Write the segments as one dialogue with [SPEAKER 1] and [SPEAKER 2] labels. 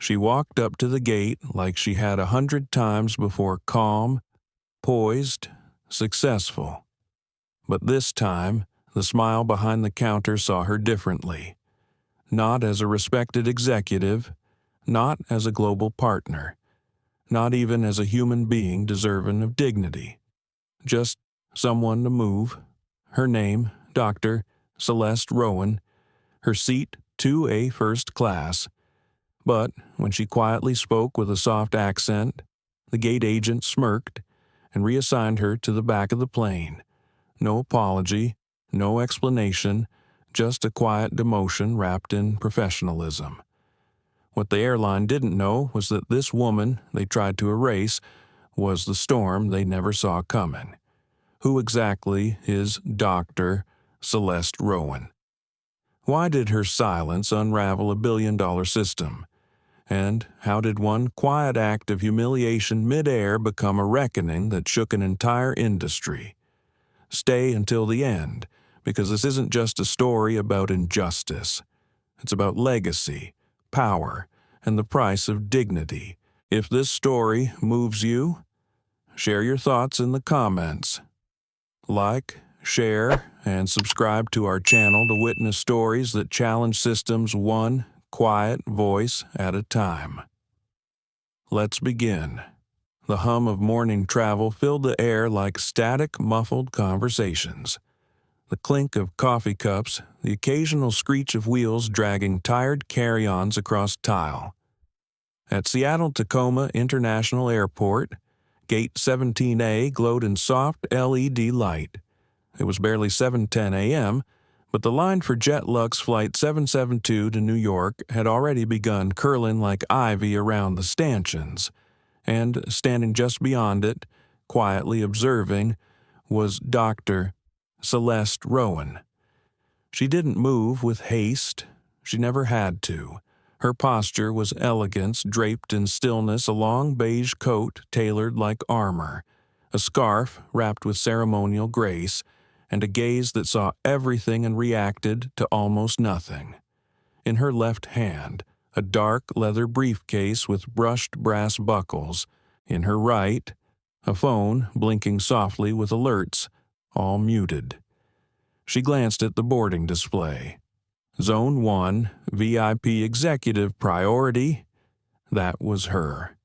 [SPEAKER 1] She walked up to the gate like she had 100 times before, calm, poised, successful. But this time, the smile behind the counter saw her differently. Not as a respected executive, not as a global partner, not even as a human being deserving of dignity. Just someone to move. Her name, Dr. Celeste Rowan. Her seat, 2A first class. But when she quietly spoke with a soft accent, the gate agent smirked and reassigned her to the back of the plane. No apology, no explanation, just a quiet demotion wrapped in professionalism. What the airline didn't know was that this woman they tried to erase was the storm they never saw coming. Who exactly is Dr. Celeste Rowan? Why did her silence unravel a billion-dollar system? And how did one quiet act of humiliation midair become a reckoning that shook an entire industry? Stay until the end, because this isn't just a story about injustice. It's about legacy, power, and the price of dignity. If this story moves you, share your thoughts in the comments. Like, share, and subscribe to our channel to witness stories that challenge systems one quiet voice at a time. Let's begin. The hum of morning travel filled the air like static, muffled conversations. The clink of coffee cups, the occasional screech of wheels dragging tired carry-ons across tile. At Seattle-Tacoma International Airport, Gate 17A glowed in soft LED light. It was barely 7:10 a.m., but the line for JetLux Flight 772 to New York had already begun curling like ivy around the stanchions, and standing just beyond it, quietly observing, was Dr. Celeste Rowan. She didn't move with haste. She never had to. Her posture was elegance draped in stillness, a long beige coat tailored like armor, a scarf wrapped with ceremonial grace, and a gaze that saw everything and reacted to almost nothing. In her left hand, a dark leather briefcase with brushed brass buckles. In her right, a phone blinking softly with alerts, all muted. She glanced at the boarding display. Zone 1, VIP Executive Priority. That was her.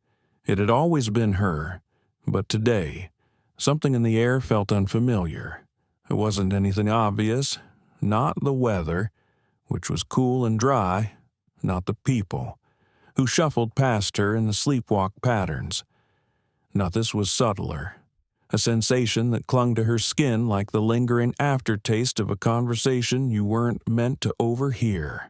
[SPEAKER 1] It had always been her, but today, something in the air felt unfamiliar. It wasn't anything obvious, not the weather, which was cool and dry, not the people, who shuffled past her in the sleepwalk patterns. Not this was subtler, a sensation that clung to her skin like the lingering aftertaste of a conversation you weren't meant to overhear.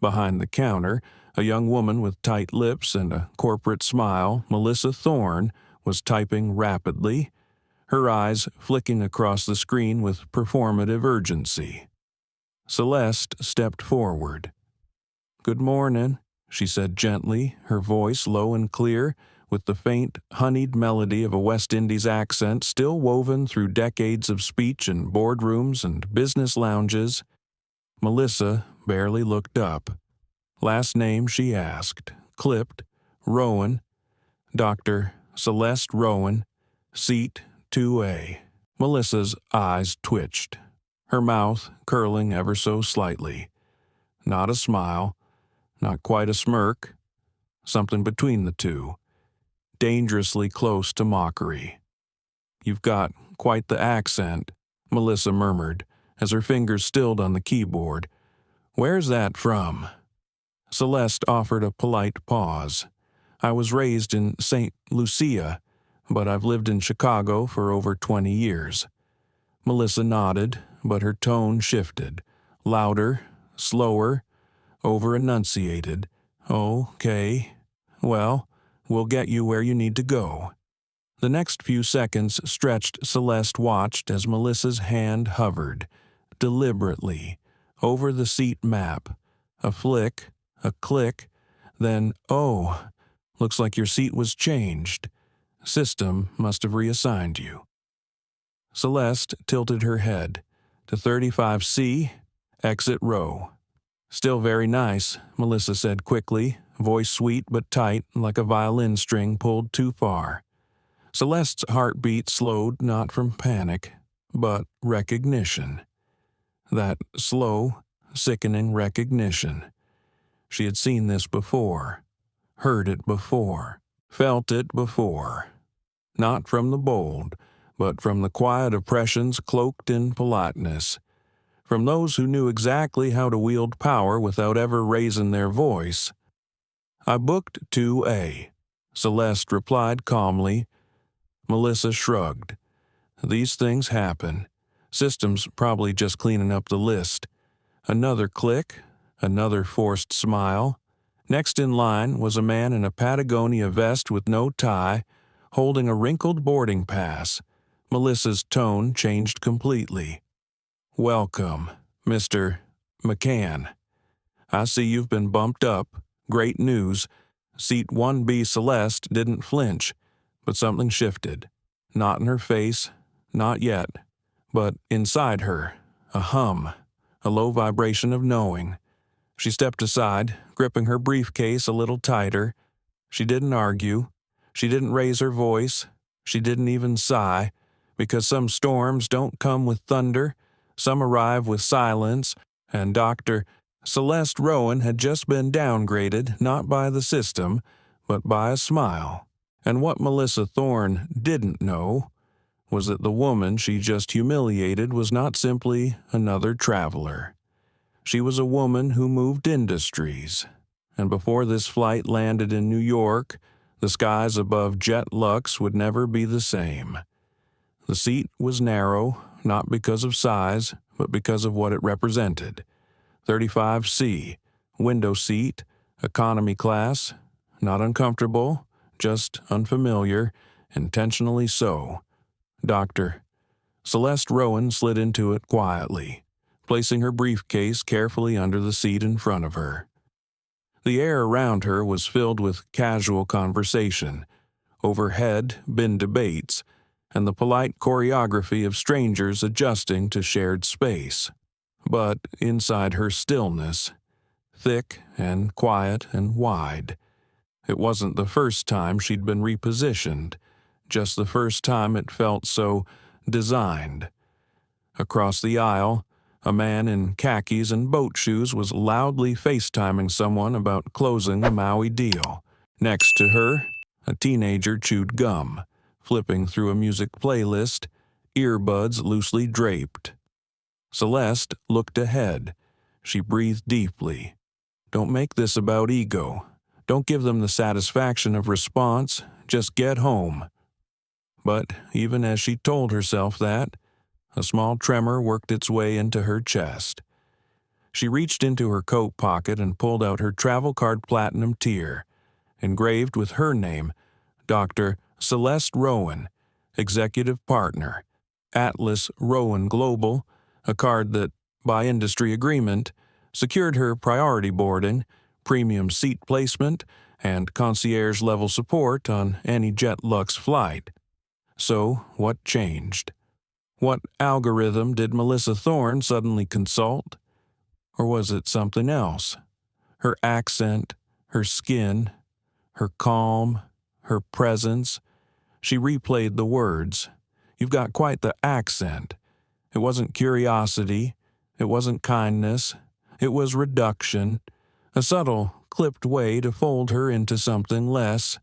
[SPEAKER 1] Behind the counter, a young woman with tight lips and a corporate smile, Melissa Thorne, was typing rapidly, her eyes flicking across the screen with performative urgency. Celeste stepped forward. "Good morning," she said gently, her voice low and clear, with the faint, honeyed melody of a West Indies accent still woven through decades of speech in boardrooms and business lounges. Melissa barely looked up. Last name, she asked, clipped, Rowan, Dr. Celeste Rowan, seat 2A. Melissa's eyes twitched, her mouth curling ever so slightly. Not a smile, not quite a smirk, something between the two, dangerously close to mockery. "You've got quite the accent," Melissa murmured, as her fingers stilled on the keyboard. "Where's that from?" Celeste offered a polite pause. "I was raised in St. Lucia, but I've lived in Chicago for over 20 years. Melissa nodded, but her tone shifted. Louder, slower, over-enunciated. "Okay. Well, we'll get you where you need to go." The next few seconds stretched. Celeste watched as Melissa's hand hovered, deliberately, over the seat map. A flick, a click, then, "Oh, looks like your seat was changed. System must have reassigned you." Celeste tilted her head. "To 35C, exit row." "Still very nice," Melissa said quickly, voice sweet but tight like a violin string pulled too far. Celeste's heartbeat slowed not from panic, but recognition. That slow, sickening recognition. She had seen this before, heard it before, felt it before. Not from the bold, but from the quiet oppressions cloaked in politeness. From those who knew exactly how to wield power without ever raising their voice. "I booked 2A," Celeste replied calmly. Melissa shrugged. "These things happen. System's probably just cleaning up the list." Another click, another forced smile. Next in line was a man in a Patagonia vest with no tie, holding a wrinkled boarding pass. Melissa's tone changed completely. "Welcome, Mr. McCann. I see you've been bumped up. Great news." Seat 1B Celeste didn't flinch, but something shifted. Not in her face, not yet, but inside her, a hum, a low vibration of knowing. She stepped aside, gripping her briefcase a little tighter. She didn't argue. She didn't raise her voice. She didn't even sigh, because some storms don't come with thunder, some arrive with silence, and Dr. Celeste Rowan had just been downgraded not by the system, but by a smile. And what Melissa Thorne didn't know was that the woman she just humiliated was not simply another traveler. She was a woman who moved industries, and before this flight landed in New York, the skies above Jet Lux would never be the same. The seat was narrow, not because of size, but because of what it represented. 35C, window seat, economy class, not uncomfortable, just unfamiliar, intentionally so. Dr. Celeste Rowan slid into it quietly, placing her briefcase carefully under the seat in front of her. The air around her was filled with casual conversation. Overhead, bin debates, and the polite choreography of strangers adjusting to shared space. But inside her stillness, thick and quiet and wide, it wasn't the first time she'd been repositioned, just the first time it felt so designed. Across the aisle, a man in khakis and boat shoes was loudly FaceTiming someone about closing a Maui deal. Next to her, a teenager chewed gum, flipping through a music playlist, earbuds loosely draped. Celeste looked ahead. She breathed deeply. Don't make this about ego. Don't give them the satisfaction of response. Just get home. But even as she told herself that, a small tremor worked its way into her chest. She reached into her coat pocket and pulled out her travel card platinum tier, engraved with her name, Dr. Celeste Rowan, Executive Partner, Atlas Rowan Global, a card that, by industry agreement, secured her priority boarding, premium seat placement, and concierge-level support on any Jet Lux flight. So, what changed? What algorithm did Melissa Thorne suddenly consult? Or was it something else? Her accent, her skin, her calm, her presence. She replayed the words. You've got quite the accent. It wasn't curiosity. It wasn't kindness. It was reduction. A subtle, clipped way to fold her into something less.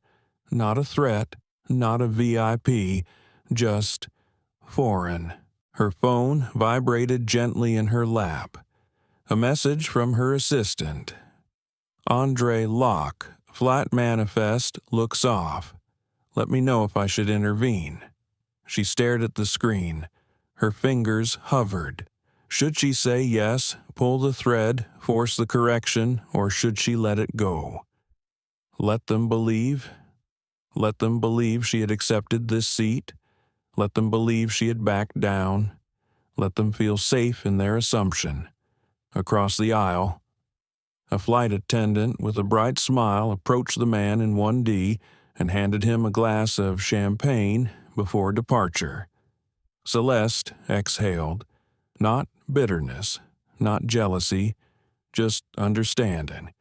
[SPEAKER 1] Not a threat, not a VIP, just foreign. Her phone vibrated gently in her lap. A message from her assistant. Andre Locke, flat manifest, looks off. Let me know if I should intervene. She stared at the screen. Her fingers hovered. Should she say yes, pull the thread, force the correction, or should she let it go? Let them believe? Let them believe she had accepted this seat? Let them believe she had backed down? Let them feel safe in their assumption. Across the aisle, a flight attendant with a bright smile approached the man in 1D and handed him a glass of champagne before departure. Celeste exhaled. Not bitterness, not jealousy, just understanding.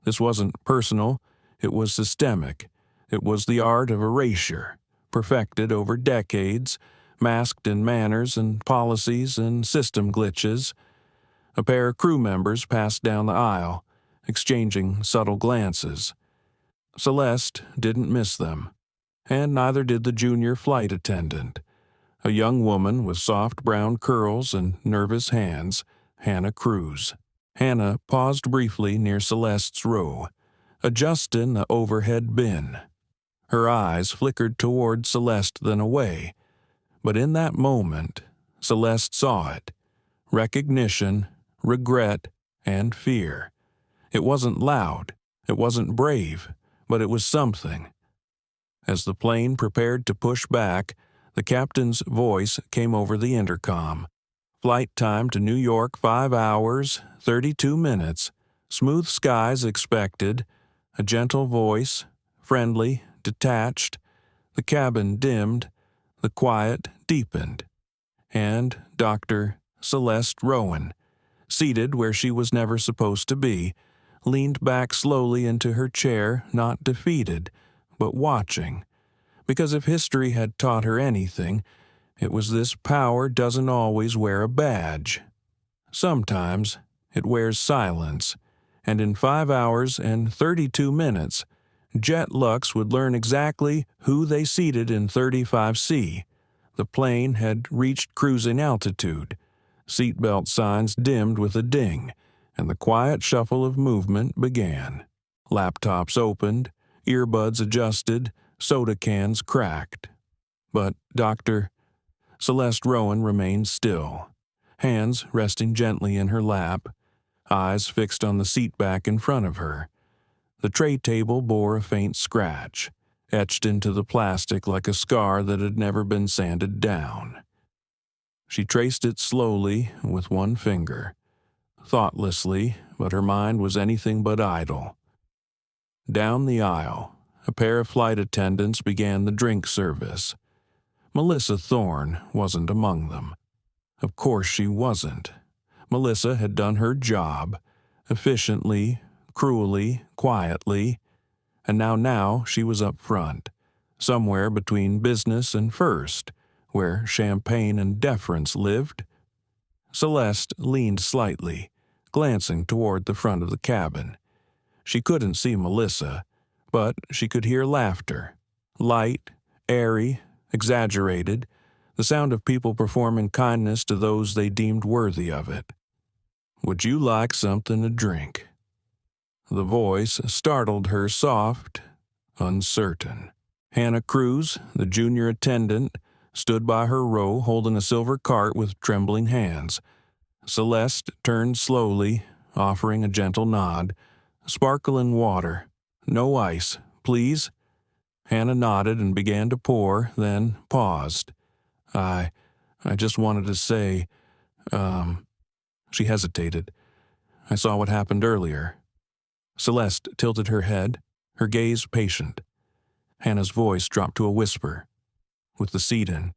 [SPEAKER 1] This wasn't personal, it was systemic. It was the art of erasure, perfected over decades, masked in manners and policies and system glitches. A pair of crew members passed down the aisle, exchanging subtle glances. Celeste didn't miss them, and neither did the junior flight attendant, a young woman with soft brown curls and nervous hands, Hannah Cruz. Hannah paused briefly near Celeste's row, adjusting the overhead bin. Her eyes flickered toward Celeste then away, but in that moment, Celeste saw it. Recognition, regret, and fear. It wasn't loud, it wasn't brave, but it was something. As the plane prepared to push back, the captain's voice came over the intercom. Flight time to New York 5 hours, 32 minutes. Smooth skies expected. A gentle voice, friendly, detached. The cabin dimmed. The quiet deepened. And Dr. Celeste Rowan, seated where she was never supposed to be, leaned back slowly into her chair, not defeated, but watching. Because if history had taught her anything, it was this power doesn't always wear a badge. Sometimes it wears silence, and in 5 hours and 32 minutes, Jet Lux would learn exactly who they seated in 35C. The plane had reached cruising altitude. Seatbelt signs dimmed with a ding, and the quiet shuffle of movement began. Laptops opened, earbuds adjusted, soda cans cracked. But Dr. Celeste Rowan remained still, hands resting gently in her lap, eyes fixed on the seat back in front of her. The tray table bore a faint scratch, etched into the plastic like a scar that had never been sanded down. She traced it slowly with one finger, thoughtlessly, but her mind was anything but idle. Down the aisle, a pair of flight attendants began the drink service. Melissa Thorne wasn't among them. Of course she wasn't. Melissa had done her job, efficiently, cruelly, quietly, and now she was up front, somewhere between business and first, where champagne and deference lived. Celeste leaned slightly, glancing toward the front of the cabin. She couldn't see Melissa, but she could hear laughter, light, airy, exaggerated, the sound of people performing kindness to those they deemed worthy of it. "Would you like something to drink?" The voice startled her, soft, uncertain. Hannah Cruz, the junior attendant, stood by her row holding a silver cart with trembling hands. Celeste turned slowly, offering a gentle nod. "Sparkling water. No ice, please." Hannah nodded and began to pour, then paused. I just wanted to say, She hesitated. "I saw what happened earlier." Celeste tilted her head, her gaze patient. Hannah's voice dropped to a whisper. With the seat in,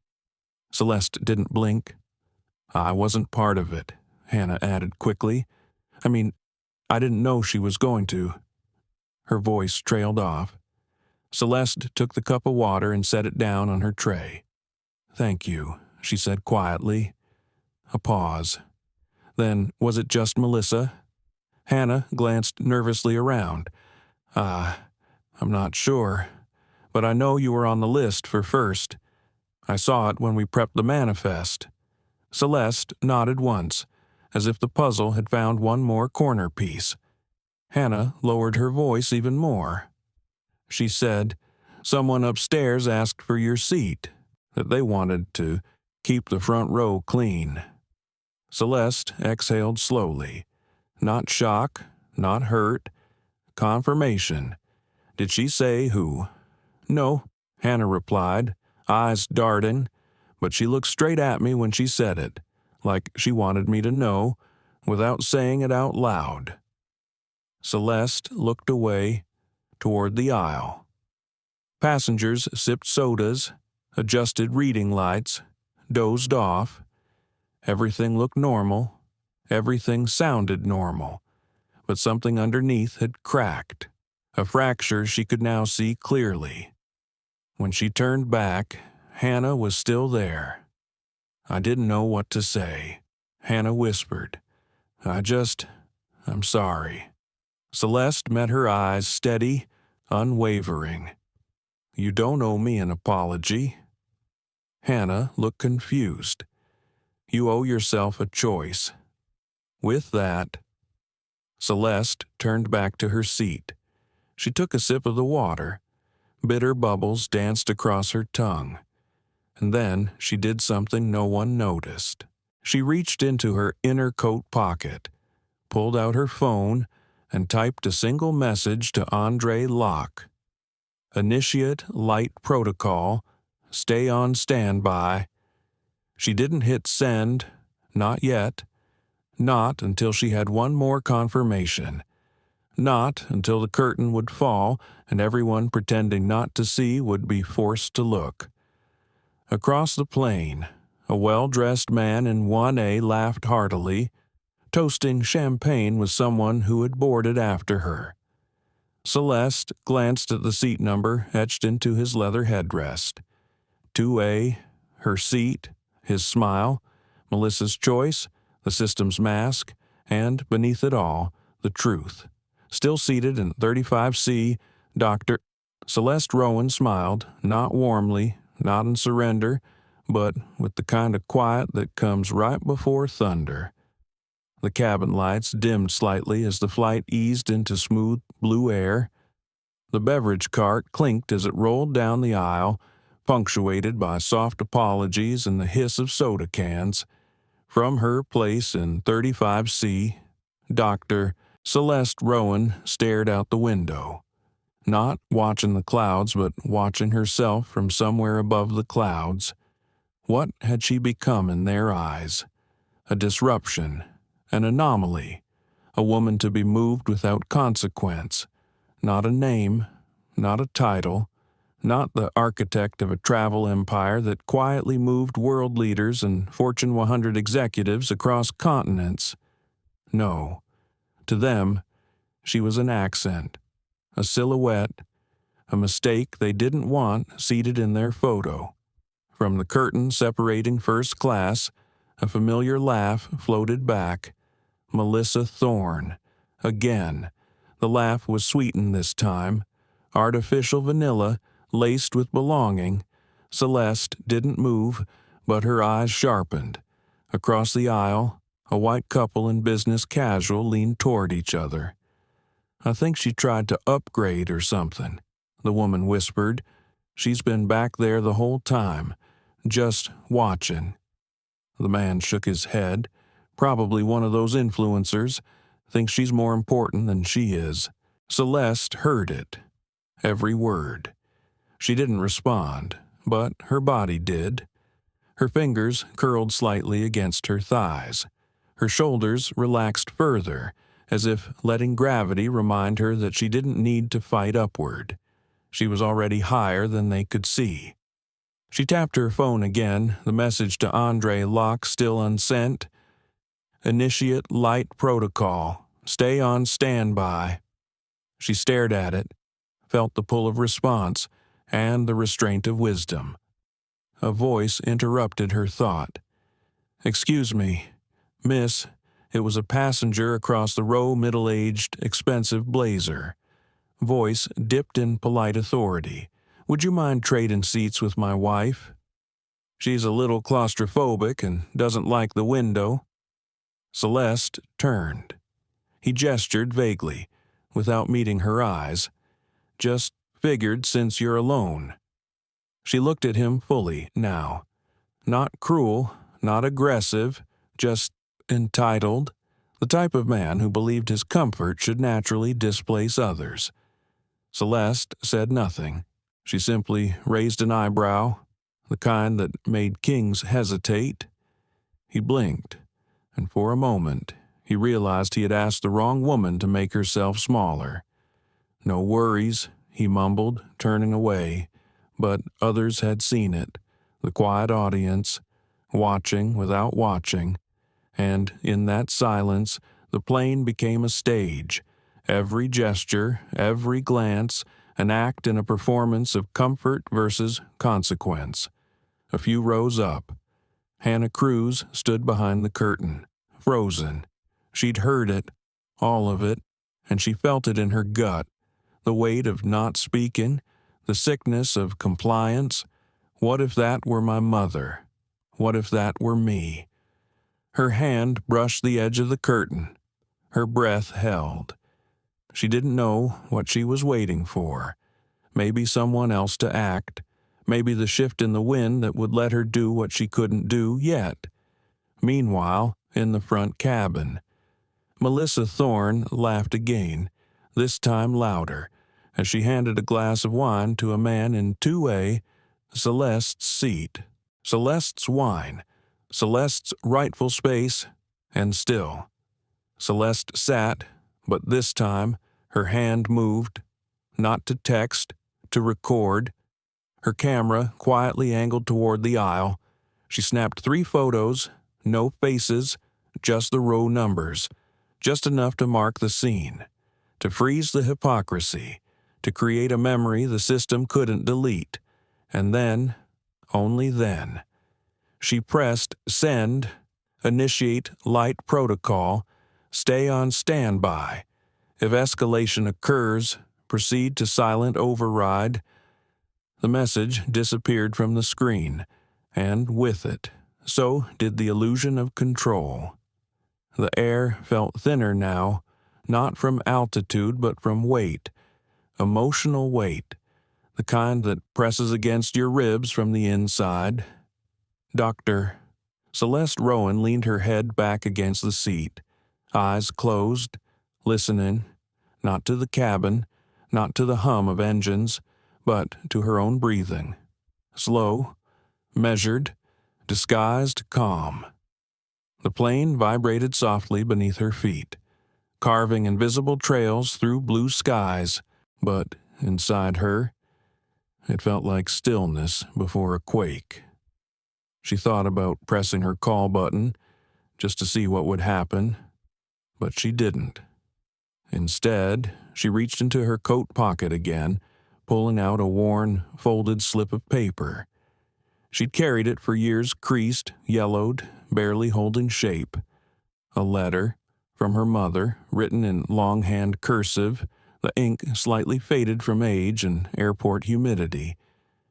[SPEAKER 1] Celeste didn't blink. "I wasn't part of it," Hannah added quickly. I didn't know she was going to." Her voice trailed off. Celeste took the cup of water and set it down on her tray. "Thank you," she said quietly. A pause. Then, was it just Melissa? Hannah glanced nervously around. I'm not sure, but I know you were on the list for first. I saw it when we prepped the manifest." Celeste nodded once, as if the puzzle had found one more corner piece. Hannah lowered her voice even more. She said, "Someone upstairs asked for your seat, that they wanted to keep the front row clean." Celeste exhaled slowly. Not shock, not hurt. Confirmation. Did she say who? "No," Hannah replied, eyes darting, but she looked straight at me when she said it, like she wanted me to know, without saying it out loud. Celeste looked away, toward the aisle. Passengers sipped sodas, adjusted reading lights, dozed off. Everything looked normal. Everything sounded normal. but something underneath had cracked, a fracture she could now see clearly. When she turned back, Hannah was still there. "I didn't know what to say," Hannah whispered. I'm sorry." Celeste met her eyes steady, unwavering. "You don't owe me an apology." Hannah looked confused. "You owe yourself a choice." With that, Celeste turned back to her seat. She took a sip of the water. Bitter bubbles danced across her tongue. And then she did something no one noticed. She reached into her inner coat pocket, pulled out her phone, and typed a single message to Andre Locke. "Initiate light protocol. Stay on standby." She didn't hit send, not yet. Not until she had one more confirmation. Not until the curtain would fall and everyone pretending not to see would be forced to look. Across the plain, a well-dressed man in 1A laughed heartily, toasting champagne with someone who had boarded after her. Celeste glanced at the seat number etched into his leather headrest. 2A, her seat, his smile, Melissa's choice, the system's mask, and, beneath it all, the truth. Still seated in 35C, Dr. Celeste Rowan smiled, not warmly, not in surrender, but with the kind of quiet that comes right before thunder. The cabin lights dimmed slightly as the flight eased into smooth blue air. The beverage cart clinked as it rolled down the aisle, punctuated by soft apologies and the hiss of soda cans. From her place in 35C, Dr. Celeste Rowan stared out the window, not watching the clouds but watching herself from somewhere above the clouds. What had she become in their eyes? A disruption, an anomaly, a woman to be moved without consequence. Not a name, not a title, not the architect of a travel empire that quietly moved world leaders and Fortune 100 executives across continents. No, to them, she was an accent, a silhouette, a mistake they didn't want seated in their photo. From the curtain separating first class, a familiar laugh floated back. Melissa Thorne. Again. The laugh was sweetened this time. Artificial vanilla, laced with belonging. Celeste didn't move, but her eyes sharpened. Across the aisle, a white couple in business casual leaned toward each other. "I think she tried to upgrade or something," the woman whispered. "She's been back there the whole time, just watching." The man shook his head. "Probably one of those influencers. Thinks she's more important than she is." Celeste heard it. Every word. She didn't respond, but her body did. Her fingers curled slightly against her thighs. Her shoulders relaxed further, as if letting gravity remind her that she didn't need to fight upward. She was already higher than they could see. She tapped her phone again, the message to Andre Locke still unsent. "Initiate light protocol. Stay on standby." She stared at it, felt the pull of response, and the restraint of wisdom. A voice interrupted her thought. "Excuse me, miss." It was a passenger across the row, middle-aged, expensive blazer. Voice dipped in polite authority. "Would you mind trading seats with my wife? She's a little claustrophobic and doesn't like the window." Celeste turned. He gestured vaguely, without meeting her eyes. "Just figured since you're alone." She looked at him fully now. Not cruel, not aggressive, just entitled. The type of man who believed his comfort should naturally displace others. Celeste said nothing. She simply raised an eyebrow, the kind that made kings hesitate. He blinked, and for a moment he realized he had asked the wrong woman to make herself smaller. "No worries," he mumbled, turning away, but others had seen it, the quiet audience, watching without watching, and in that silence The plane became a stage. Every gesture, every glance, an act in a performance of comfort versus consequence. A few rows up, Hannah Cruz stood behind the curtain, frozen. She'd heard it, all of it, and she felt it in her gut, the weight of not speaking, the sickness of compliance. What if that were my mother? What if that were me? Her hand brushed the edge of the curtain. Her breath held. She didn't know what she was waiting for. Maybe someone else to act. Maybe the shift in the wind that would let her do what she couldn't do yet. Meanwhile, in the front cabin, Melissa Thorne laughed again, this time louder, as she handed a glass of wine to a man in 2A, Celeste's seat. Celeste's wine, Celeste's rightful space, and still. Celeste sat, but this time her hand moved, not to text, to record. Her camera quietly angled toward the aisle. She snapped 3 photos, no faces, just the row numbers, just enough to mark the scene, to freeze the hypocrisy, to create a memory the system couldn't delete. And then, only then, she pressed send, initiate light protocol, stay on standby. If escalation occurs, proceed to silent override. The message disappeared from the screen, and with it, so did the illusion of control. The air felt thinner now, not from altitude but from weight, emotional weight, the kind that presses against your ribs from the inside. Doctor. Celeste Rowan leaned her head back against the seat, eyes closed, listening, not to the cabin, not to the hum of engines, but to her own breathing. Slow, measured, disguised calm. The plane vibrated softly beneath her feet, carving invisible trails through blue skies, but inside her, it felt like stillness before a quake. She thought about pressing her call button just to see what would happen, but she didn't. Instead, she reached into her coat pocket again, pulling out a worn, folded slip of paper. She'd carried it for years, creased, yellowed, barely holding shape. A letter from her mother, written in longhand cursive, the ink slightly faded from age and airport humidity.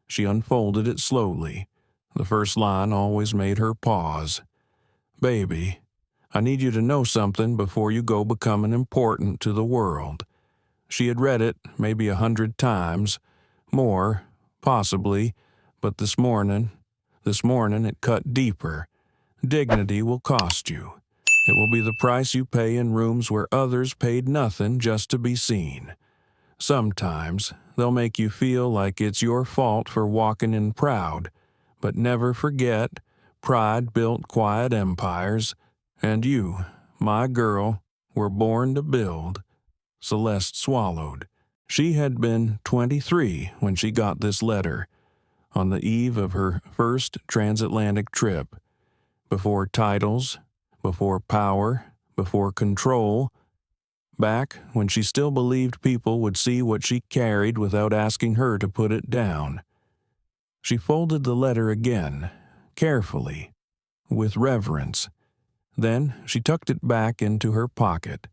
[SPEAKER 1] She unfolded it slowly. The first line always made her pause. Baby, I need you to know something before you go becoming important to the world. She had read it maybe 100 times, more, possibly, but this morning it cut deeper. Dignity will cost you. It will be the price you pay in rooms where others paid nothing just to be seen. Sometimes they'll make you feel like it's your fault for walking in proud, but never forget, pride built quiet empires, and you, my girl, were born to build. Celeste swallowed. She had been 23 when she got this letter, on the eve of her first transatlantic trip. Before titles, before power, before control, back when she still believed people would see what she carried without asking her to put it down. She folded the letter again, carefully, with reverence. Then she tucked it back into her pocket.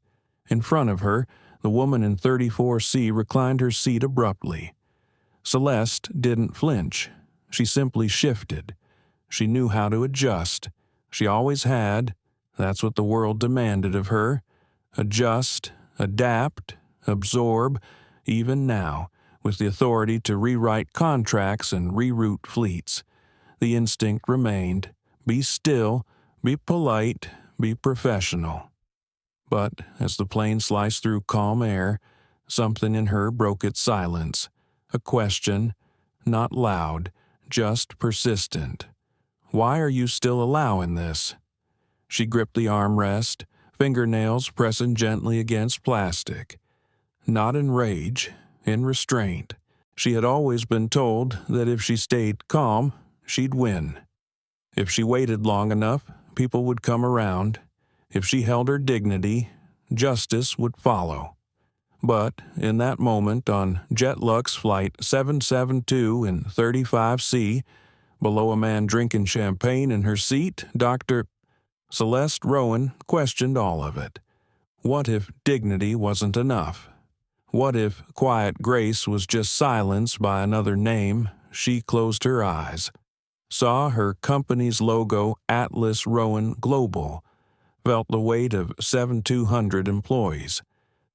[SPEAKER 1] In front of her, the woman in 34C reclined her seat abruptly. Celeste didn't flinch. She simply shifted. She knew how to adjust. She always had. That's what the world demanded of her. Adjust, adapt, absorb, even now, with the authority to rewrite contracts and reroute fleets. The instinct remained. Be still, be polite, be professional. But as the plane sliced through calm air, something in her broke its silence. A question, not loud, just persistent. Why are you still allowing this? She gripped the armrest, fingernails pressing gently against plastic. Not in rage, in restraint. She had always been told that if she stayed calm, she'd win. If she waited long enough, people would come around. If she held her dignity, justice would follow. But in that moment on JetLux Flight 772 in 35C, below a man drinking champagne in her seat, Dr. Celeste Rowan questioned all of it. What if dignity wasn't enough? What if quiet grace was just silenced by another name? She closed her eyes, saw her company's logo, Atlas Rowan Global, felt the weight of 7,200 employees,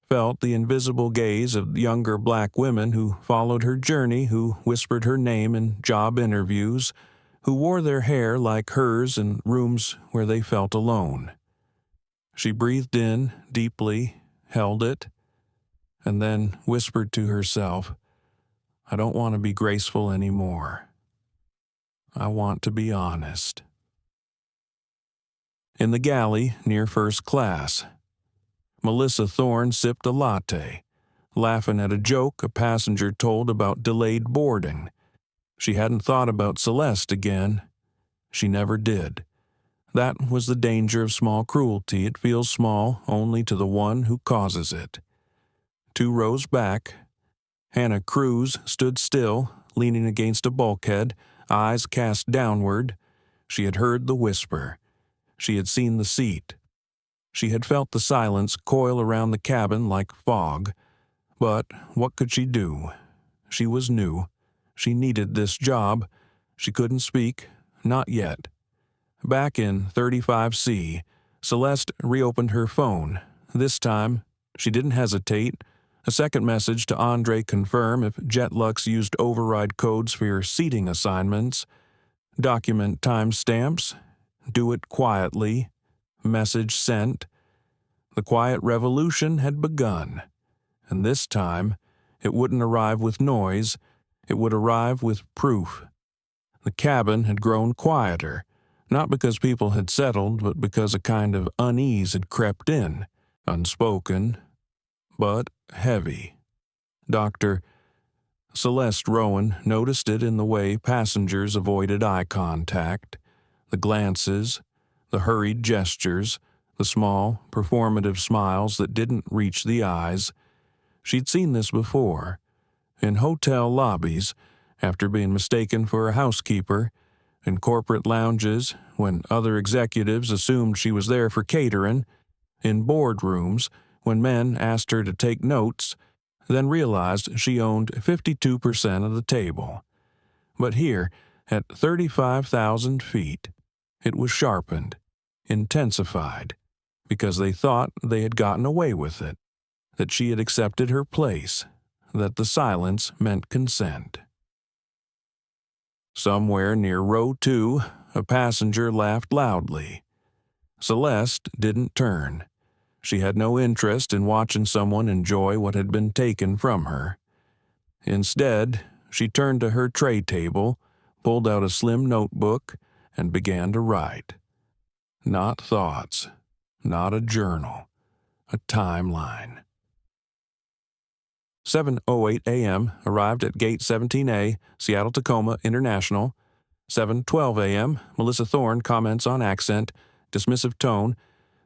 [SPEAKER 1] felt the invisible gaze of younger black women who followed her journey, who whispered her name in job interviews, who wore their hair like hers in rooms where they felt alone. She breathed in deeply, held it, and then whispered to herself, I don't want to be graceful anymore. I want to be honest. In the galley near first class, Melissa Thorne sipped a latte, laughing at a joke a passenger told about delayed boarding. She hadn't thought about Celeste again. She never did. That was the danger of small cruelty. It feels small only to the one who causes it. 2 rows back, Hannah Cruz stood still, leaning against a bulkhead, eyes cast downward. She had heard the whisper. She had seen the seat. She had felt the silence coil around the cabin like fog. But what could she do? She was new. She needed this job. She couldn't speak. Not yet. Back in 35C, Celeste reopened her phone. This time, she didn't hesitate. A second message to Andre confirm if JetLux used override codes for your seating assignments. Document timestamps. Do it quietly. Message sent. The quiet revolution had begun. And this time, it wouldn't arrive with noise. It would arrive with proof. The cabin had grown quieter, not because people had settled, but because a kind of unease had crept in, unspoken, but heavy. Dr. Celeste Rowan noticed it in the way passengers avoided eye contact, the glances, the hurried gestures, the small, performative smiles that didn't reach the eyes. She'd seen this before. In hotel lobbies, after being mistaken for a housekeeper, in corporate lounges, when other executives assumed she was there for catering, in boardrooms, when men asked her to take notes, then realized she owned 52% of the table. But here, at 35,000 feet, it was sharpened, intensified, because they thought they had gotten away with it, that she had accepted her place, that the silence meant consent. Somewhere near row 2, a passenger laughed loudly. Celeste didn't turn. She had no interest in watching someone enjoy what had been taken from her. Instead, she turned to her tray table, pulled out a slim notebook, and began to write. Not thoughts, not a journal, a timeline. 7:08 a.m. arrived at Gate 17A, Seattle-Tacoma International. 7:12 a.m. Melissa Thorne comments on accent, dismissive tone.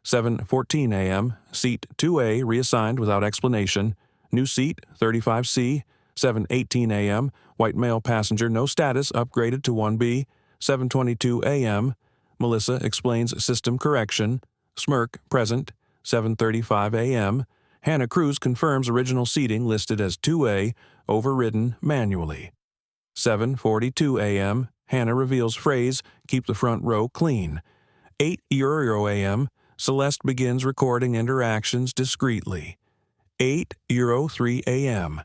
[SPEAKER 1] 7:14 a.m. Seat 2A reassigned without explanation. New seat 35C. 7:18 a.m. White male passenger, no status, upgraded to 1B. 7:22 a.m. Melissa explains system correction. Smirk present. 7:35 a.m. Hannah Cruz confirms original seating listed as 2A, overridden manually. 7:42 a.m. Hannah reveals phrase, keep the front row clean. 8 a.m. Celeste begins recording interactions discreetly. 8:03 a.m.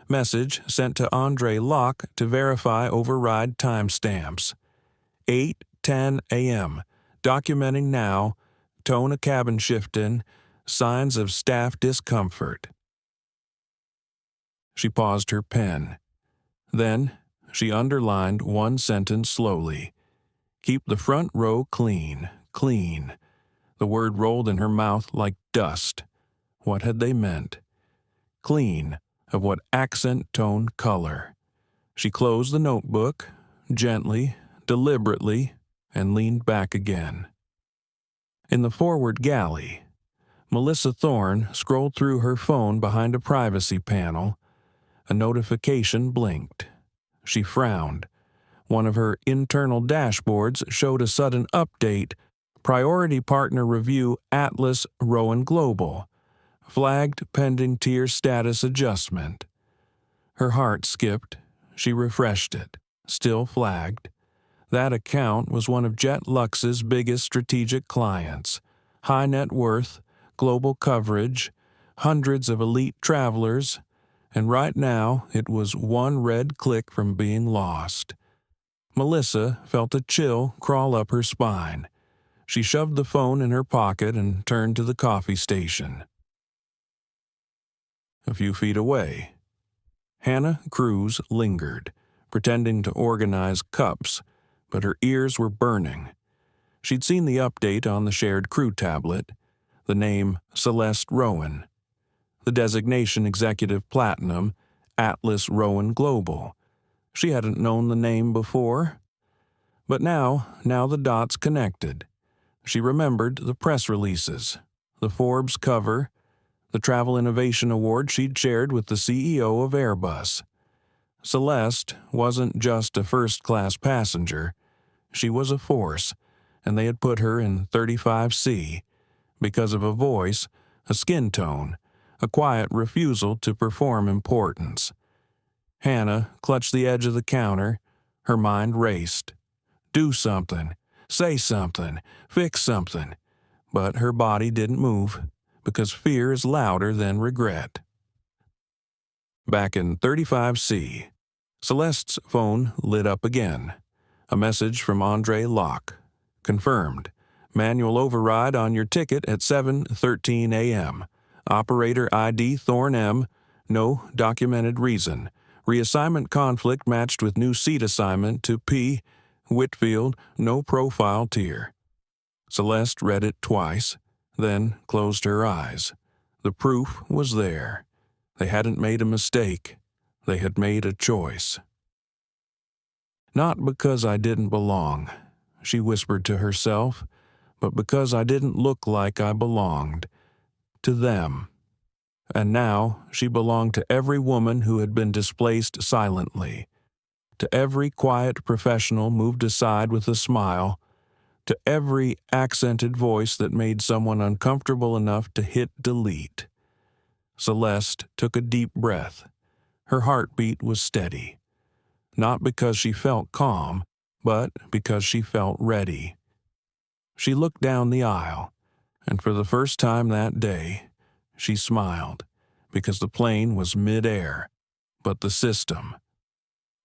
[SPEAKER 1] Message sent to Andre Locke to verify override timestamps. 8:10 a.m. Documenting now, tone a cabin shift in, signs of staff discomfort. She paused her pen. Then she underlined one sentence slowly. Keep the front row clean, clean. The word rolled in her mouth like dust. What had they meant? Clean, of what accent, tone, color? She closed the notebook, gently, deliberately, and leaned back again. In the forward galley, Melissa Thorne scrolled through her phone behind a privacy panel. A notification blinked. She frowned. One of her internal dashboards showed a sudden update. Priority Partner Review Atlas Rowan Global. Flagged pending tier status adjustment. Her heart skipped. She refreshed it. Still flagged. That account was one of JetLux's biggest strategic clients. High net worth, global coverage, hundreds of elite travelers, and right now it was one red click from being lost. Melissa felt a chill crawl up her spine. She shoved the phone in her pocket and turned to the coffee station. A few feet away, Hannah Cruz lingered, pretending to organize cups, but her ears were burning. She'd seen the update on the shared crew tablet, the name Celeste Rowan, the designation Executive Platinum, Atlas Rowan Global. She hadn't known the name before, but now the dots connected. She remembered the press releases, the Forbes cover, the Travel Innovation Award she'd shared with the CEO of Airbus. Celeste wasn't just a first-class passenger. She was a force, and they had put her in 35C because of a voice, a skin tone, a quiet refusal to perform importance. Hannah clutched the edge of the counter. Her mind raced. Do something, say something, fix something. But her body didn't move, because fear is louder than regret. Back in 35C, Celeste's phone lit up again. A message from Andre Locke. Confirmed. Manual override on your ticket at 7:13 a.m. Operator ID Thorne M. No documented reason. Reassignment conflict matched with new seat assignment to P. Whitfield, no profile tier. Celeste read it twice, then closed her eyes. The proof was there. They hadn't made a mistake. They had made a choice. Not because I didn't belong, she whispered to herself, but because I didn't look like I belonged. To them. And now she belonged to every woman who had been displaced silently, to every quiet professional moved aside with a smile, to every accented voice that made someone uncomfortable enough to hit delete. Celeste took a deep breath. Her heartbeat was steady, not because she felt calm, but because she felt ready. She looked down the aisle, and for the first time that day, she smiled, because the plane was mid-air, but the system.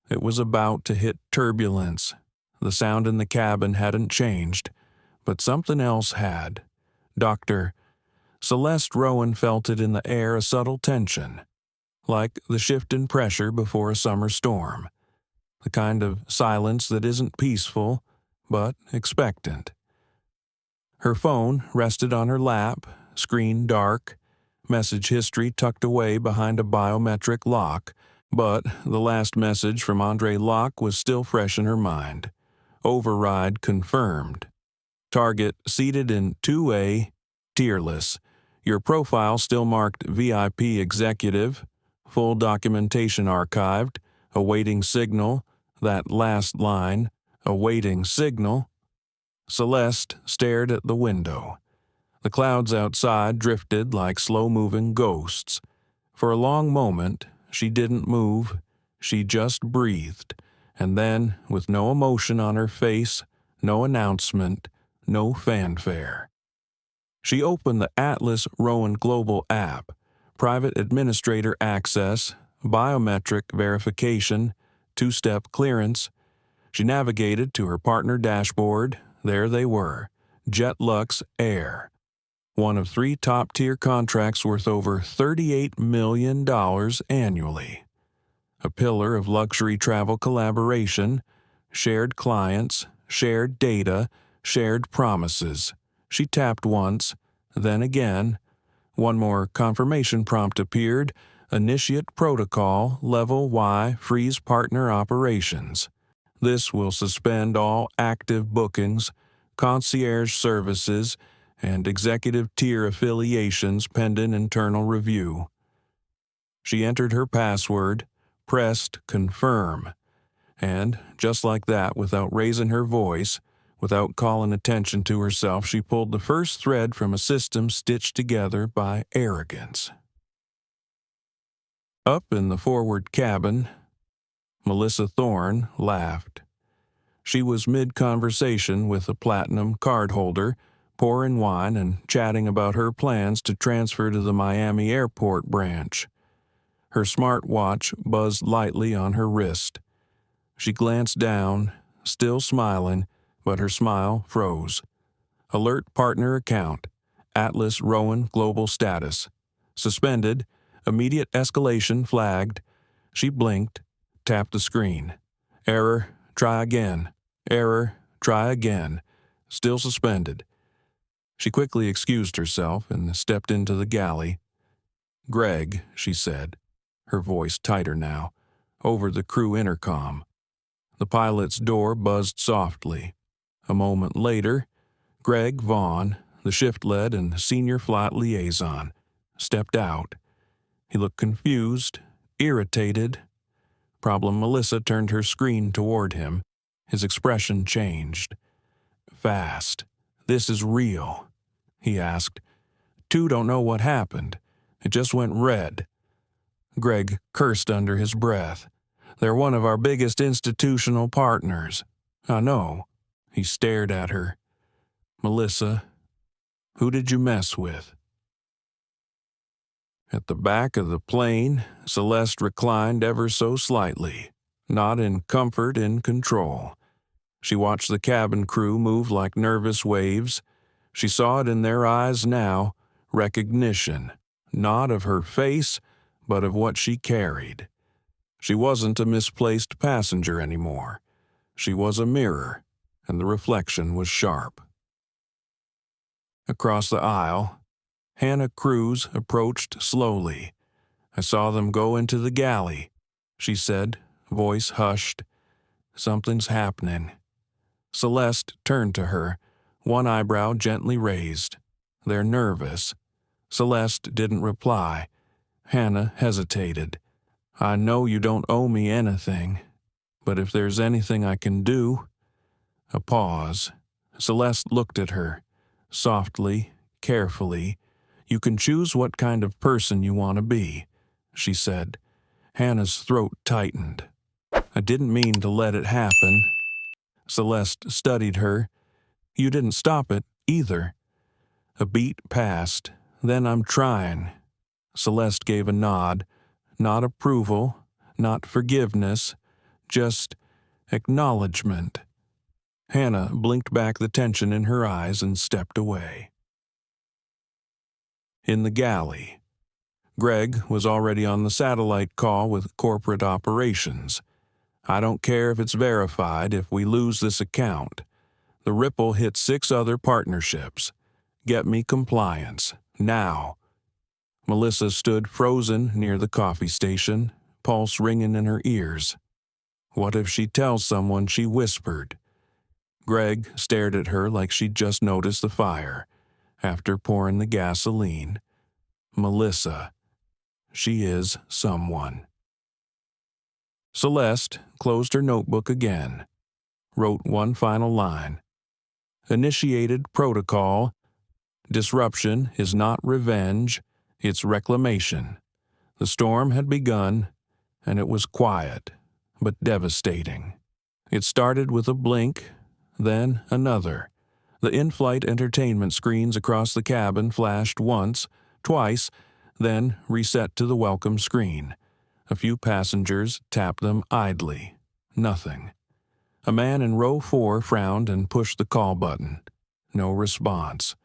[SPEAKER 1] It was about to hit turbulence. The sound in the cabin hadn't changed, but something else had. Celeste Rowan felt it in the air, a subtle tension, like the shift in pressure before a summer storm, the kind of silence that isn't peaceful, but expectant. Her phone rested on her lap, screen dark, message history tucked away behind a biometric lock, but the last message from Andre Locke was still fresh in her mind. Override confirmed. Target seated in 2A, tierless. Your profile still marked VIP executive, full documentation archived, awaiting signal, that last line, awaiting signal. Celeste stared at the window. The clouds outside drifted like slow-moving ghosts. For a long moment, she didn't move. She just breathed. And then, with no emotion on her face, no announcement, no fanfare, she opened the Atlas Rowan Global app, private administrator access, biometric verification, two-step clearance. She navigated to her partner dashboard. There they were, JetLux Air, one of 3 top-tier contracts worth over $38 million annually. A pillar of luxury travel collaboration, shared clients, shared data, shared promises. She tapped once, then again. One more confirmation prompt appeared. Initiate protocol, level Y, freeze partner operations. This will suspend all active bookings, concierge services, and executive tier affiliations pending internal review. She entered her password, pressed confirm, and, just like that, without raising her voice, without calling attention to herself, she pulled the first thread from a system stitched together by arrogance. Up in the forward cabin, Melissa Thorne laughed. She was mid-conversation with a platinum cardholder, pouring wine and chatting about her plans to transfer to the Miami airport branch. Her smartwatch buzzed lightly on her wrist. She glanced down, still smiling, but her smile froze. Alert partner account, Atlas Rowan global status. Suspended, immediate escalation flagged. She blinked, tapped the screen. Error, try again. Error, try again. Still suspended. She quickly excused herself and stepped into the galley. "Greg," she said, her voice tighter now, over the crew intercom. The pilot's door buzzed softly. A moment later, Greg Vaughn, the shift lead and senior flight liaison, stepped out. He looked confused, irritated. Problem Melissa turned her screen toward him. His expression changed. "Fast. This is real," he asked. "Two don't know what happened. It just went red." Greg cursed under his breath. "They're one of our biggest institutional partners." "I know." He stared at her. "Melissa, who did you mess with?" At the back of the plane, Celeste reclined ever so slightly, not in comfort, in control. She watched the cabin crew move like nervous waves. She saw it in their eyes now, recognition, not of her face, but of what she carried. She wasn't a misplaced passenger anymore. She was a mirror, and the reflection was sharp. Across the aisle, Hannah Cruz approached slowly. "I saw them go into the galley," she said, voice hushed. "Something's happening." Celeste turned to her, one eyebrow gently raised. "They're nervous." Celeste didn't reply. Hannah hesitated. "I know you don't owe me anything, but if there's anything I can do—" A pause. Celeste looked at her, softly, carefully. "You can choose what kind of person you want to be," she said. Hannah's throat tightened. "I didn't mean to let it happen." Celeste studied her. "You didn't stop it, either." A beat passed. "Then I'm trying." Celeste gave a nod. Not approval, not forgiveness, just acknowledgement. Hannah blinked back the tension in her eyes and stepped away. In the galley, Greg was already on the satellite call with corporate operations. "I don't care if it's verified if we lose this account. The ripple hit 6 other partnerships. Get me compliance, now." Melissa stood frozen near the coffee station, pulse ringing in her ears. What if she tells someone she whispered? Greg stared at her like she'd just noticed the fire. After pouring the gasoline. Melissa. She is someone. Celeste closed her notebook again. Wrote one final line. Initiated protocol. Disruption is not revenge, it's reclamation. The storm had begun, and it was quiet, but devastating. It started with a blink, then another. The in-flight entertainment screens across the cabin flashed once, twice, then reset to the welcome screen. A few passengers tapped them idly. Nothing. A man in row 4 frowned and pushed the call button. No response.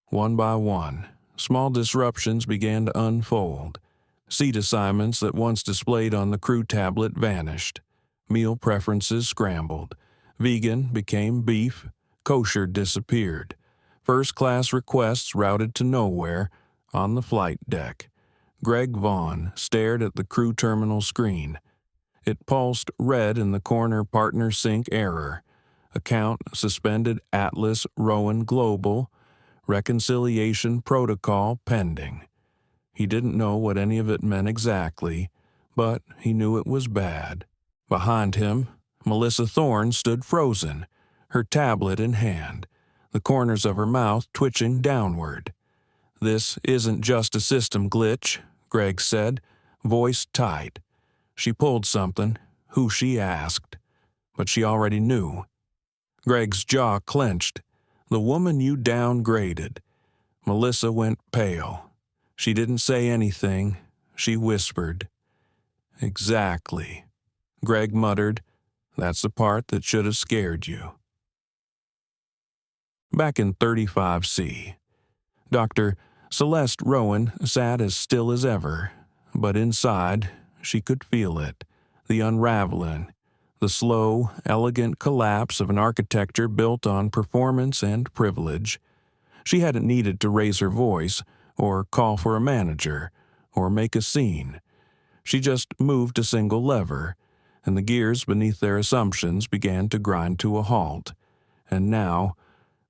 [SPEAKER 1] One by one, small disruptions began to unfold. Seat assignments that once displayed on the crew tablet vanished. Meal preferences scrambled. Vegan became beef. Kosher disappeared. First-class requests routed to nowhere on the flight deck. Greg Vaughn stared at the crew terminal screen. It pulsed red in the corner partner sync error. Account suspended Atlas Rowan Global. reconciliation protocol pending. He didn't know what any of it meant exactly, but he knew it was bad. Behind him, Melissa Thorne stood frozen, her tablet in hand, the corners of her mouth twitching downward. "This isn't just a system glitch," Greg said, voice tight. She pulled something, who she asked, but she already knew. Greg's jaw clenched. "The woman you downgraded." Melissa went pale. She didn't say anything. She whispered. "Exactly." Greg muttered, "That's the part that should have scared you." Back in 35C, Dr. Celeste Rowan sat as still as ever, but inside she could feel it, the unraveling, the slow, elegant collapse of an architecture built on performance and privilege. She hadn't needed to raise her voice, or call for a manager, or make a scene. She just moved a single lever, and the gears beneath their assumptions began to grind to a halt. And now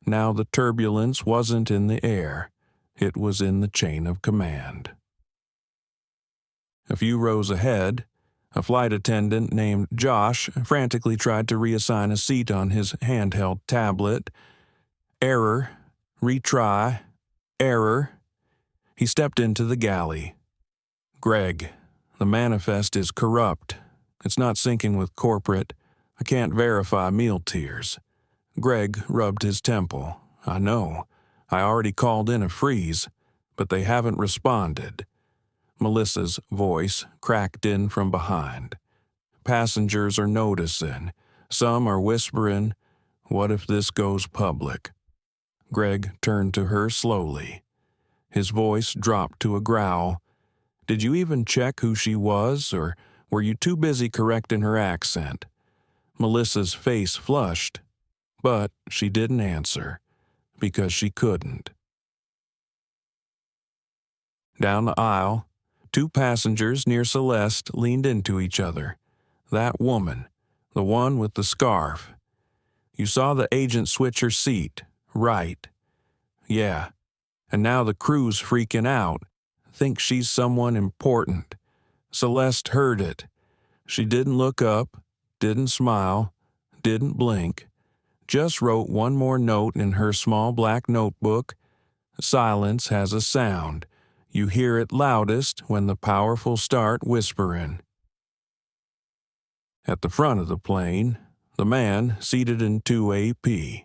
[SPEAKER 1] the turbulence wasn't in the air. It was in the chain of command. A few rows ahead, a flight attendant named Josh frantically tried to reassign a seat on his handheld tablet. Error. Retry. Error. He stepped into the galley. "Greg, the manifest is corrupt. It's not syncing with corporate. I can't verify meal tiers." Greg rubbed his temple. "I know. I already called in a freeze, but they haven't responded." Melissa's voice cracked in from behind. "Passengers are noticing. Some are whispering, 'What if this goes public?'" Greg turned to her slowly. His voice dropped to a growl. "Did you even check who she was, or were you too busy correcting her accent?" Melissa's face flushed, but she didn't answer, because she couldn't. Down the aisle, two passengers near Celeste leaned into each other. That woman, the one with the scarf. "You saw the agent switch her seat, right?" "Yeah. And now the crew's freaking out. Think she's someone important." Celeste heard it. She didn't look up, didn't smile, didn't blink. Just wrote one more note in her small black notebook. "Silence has a sound. You hear it loudest when the powerful start whispering." At the front of the plane, the man seated in 2AP.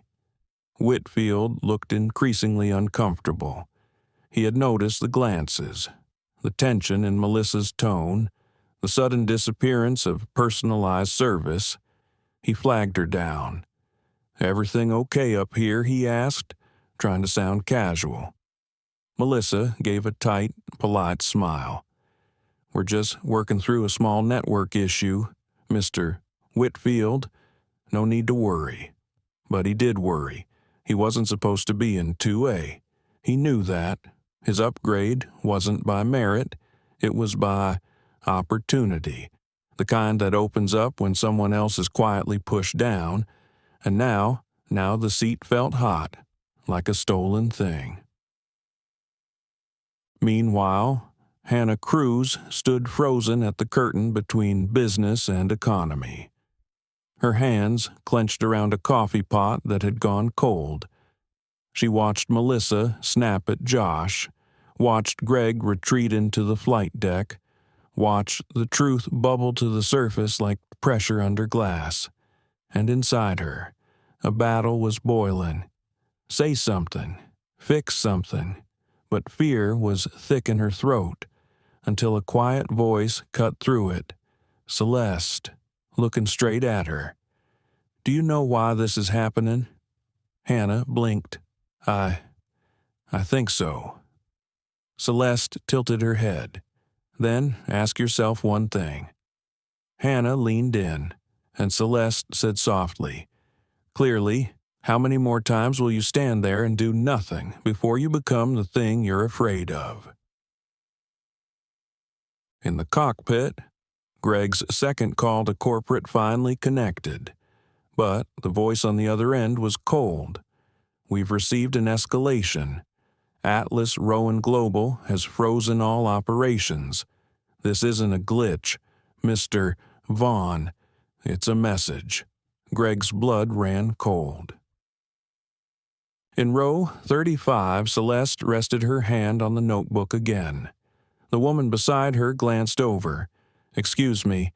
[SPEAKER 1] Whitfield looked increasingly uncomfortable. He had noticed the glances, the tension in Melissa's tone, the sudden disappearance of personalized service. He flagged her down. "Everything okay up here?" he asked, trying to sound casual. Melissa gave a tight, polite smile. "We're just working through a small network issue, Mr. Whitfield. No need to worry." But he did worry. He wasn't supposed to be in 2A. He knew that. His upgrade wasn't by merit. It was by opportunity, the kind that opens up when someone else is quietly pushed down. And now the seat felt hot, like a stolen thing. Meanwhile, Hannah Cruz stood frozen at the curtain between business and economy. Her hands clenched around a coffee pot that had gone cold. She watched Melissa snap at Josh, watched Greg retreat into the flight deck, watched the truth bubble to the surface like pressure under glass. And inside her, a battle was boiling. Say something, fix something, but fear was thick in her throat, until a quiet voice cut through it. Celeste, looking straight at her. "Do you know why this is happening?" Hannah blinked. I think so." Celeste tilted her head. "Then ask yourself one thing." Hannah leaned in, and Celeste said softly, clearly, "How many more times will you stand there and do nothing before you become the thing you're afraid of?" In the cockpit, Greg's second call to corporate finally connected. But the voice on the other end was cold. "We've received an escalation. Atlas Rowan Global has frozen all operations. This isn't a glitch, Mr. Vaughn. It's a message. Greg's blood ran cold. In row 35, Celeste rested her hand on the notebook again. The woman beside her glanced over. "Excuse me,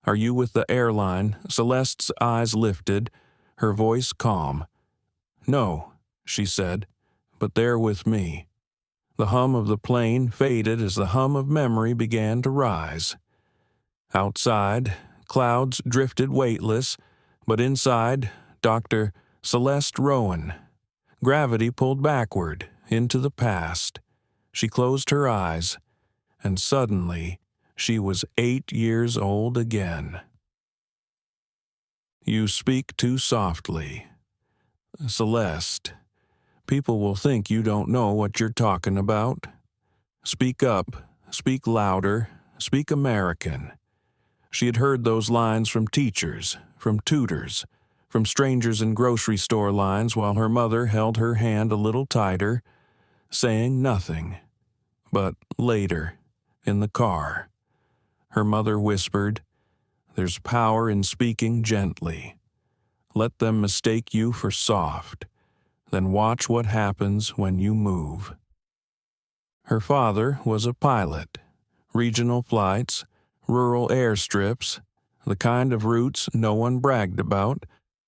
[SPEAKER 1] are you with the airline?" Celeste's eyes lifted, her voice calm. "No," she said, "but they're with me." The hum of the plane faded as the hum of memory began to rise. Outside, clouds drifted weightless, but inside, Dr. Celeste Rowan. Gravity pulled backward, into the past. She closed her eyes, and suddenly, she was 8 years old again. You speak too softly. Celeste, people will think you don't know what you're talking about. Speak up, speak louder, speak American. She had heard those lines from teachers, from tutors, from strangers in grocery store lines while her mother held her hand a little tighter, saying nothing. But later, in the car, her mother whispered, "There's power in speaking gently. Let them mistake you for soft. Then watch what happens when you move." Her father was a pilot. Regional flights, rural airstrips, the kind of routes no one bragged about,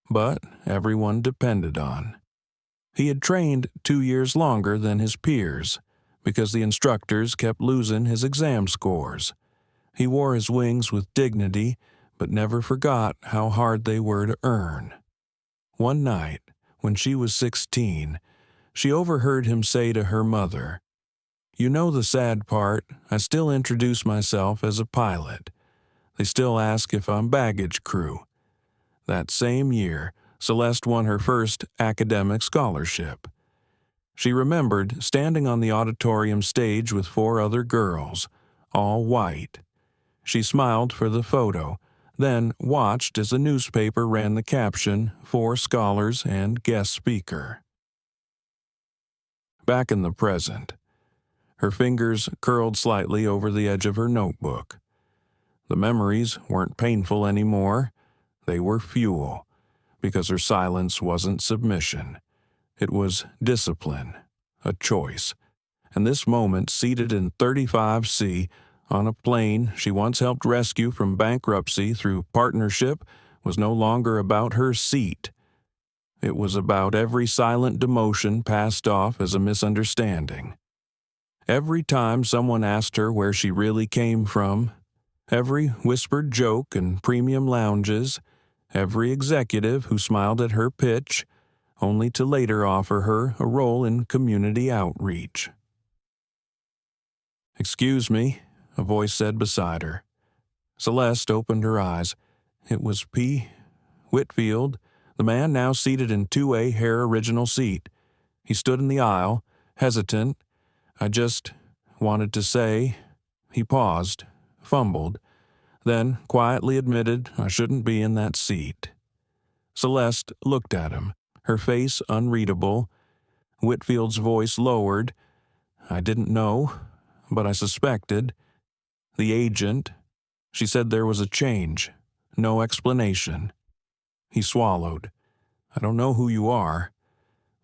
[SPEAKER 1] but everyone depended on. He had trained 2 years longer than his peers, because the instructors kept losing his exam scores. He wore his wings with dignity, but never forgot how hard they were to earn. One night, when she was 16, she overheard him say to her mother, "You know the sad part, I still introduce myself as a pilot. They still ask if I'm baggage crew." That same year, Celeste won her first academic scholarship. She remembered standing on the auditorium stage with 4 other girls, all white. She smiled for the photo, then watched as a newspaper ran the caption, "4 scholars and guest speaker." Back in the present, her fingers curled slightly over the edge of her notebook. The memories weren't painful anymore. They were fuel, because her silence wasn't submission. It was discipline, a choice. And this moment, seated in 35C, on a plane she once helped rescue from bankruptcy through partnership, was no longer about her seat. It was about every silent demotion passed off as a misunderstanding. Every time someone asked her where she really came from, every whispered joke in premium lounges, every executive who smiled at her pitch, only to later offer her a role in community outreach. "Excuse me," a voice said beside her. Celeste opened her eyes. It was P. Whitfield, the man now seated in 2A Hair Original seat. He stood in the aisle, hesitant. "I just wanted to say..." He paused, fumbled, then quietly admitted, "I shouldn't be in that seat." Celeste looked at him, her face unreadable. Whitfield's voice lowered. "I didn't know, but I suspected. The agent..." She said there was a change, no explanation. He swallowed. "I don't know who you are,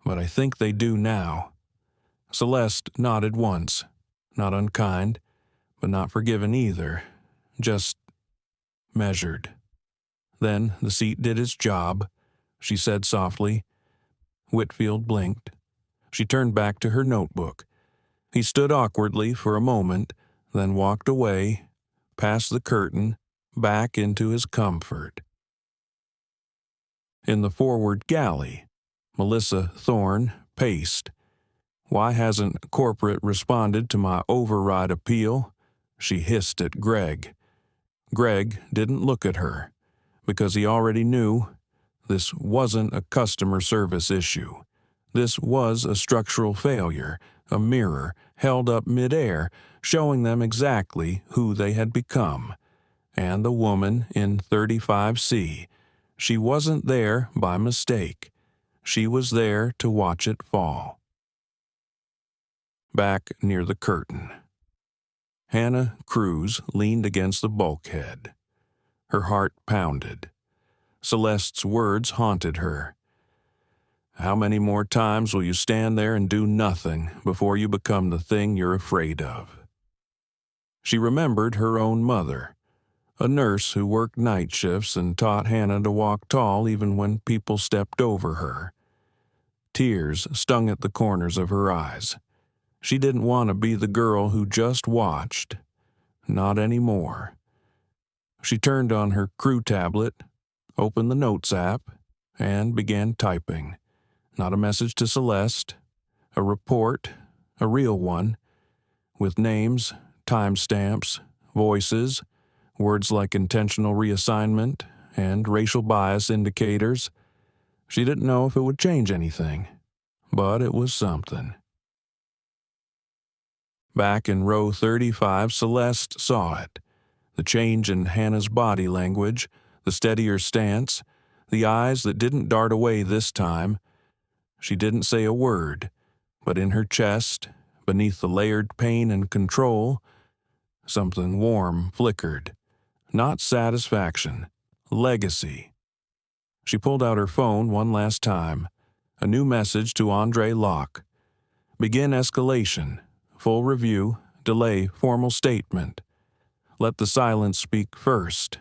[SPEAKER 1] but I think they do now." Celeste nodded once, not unkind, but not forgiven either, just measured. Then the seat did its job, she said softly. Whitfield blinked. She turned back to her notebook. He stood awkwardly for a moment, then walked away, past the curtain, back into his comfort. In the forward galley, Melissa Thorne paced. "Why hasn't corporate responded to my override appeal?" She hissed at Greg. Greg didn't look at her, because he already knew this wasn't a customer service issue. This was a structural failure, a mirror held up midair, showing them exactly who they had become. And the woman in 35C, she wasn't there by mistake. She was there to watch it fall. back near the curtain. Hannah Cruz leaned against the bulkhead. Her heart pounded. Celeste's words haunted her. How many more times will you stand there and do nothing before you become the thing you're afraid of? She remembered her own mother, a nurse who worked night shifts and taught Hannah to walk tall even when people stepped over her. Tears stung at the corners of her eyes. She didn't want to be the girl who just watched. Not anymore. She turned on her crew tablet, opened the Notes app, and began typing. Not a message to Celeste, a report, a real one, with names, timestamps, voices, words like intentional reassignment, and racial bias indicators. She didn't know if it would change anything, but it was something. Back in row 35, Celeste saw it. The change in Hannah's body language, the steadier stance, the eyes that didn't dart away this time. She didn't say a word, but in her chest, beneath the layered pain and control, something warm flickered. Not satisfaction, legacy. She pulled out her phone one last time. A new message to Andre Locke. Begin escalation. Full review. Delay formal statement. Let the silence speak first.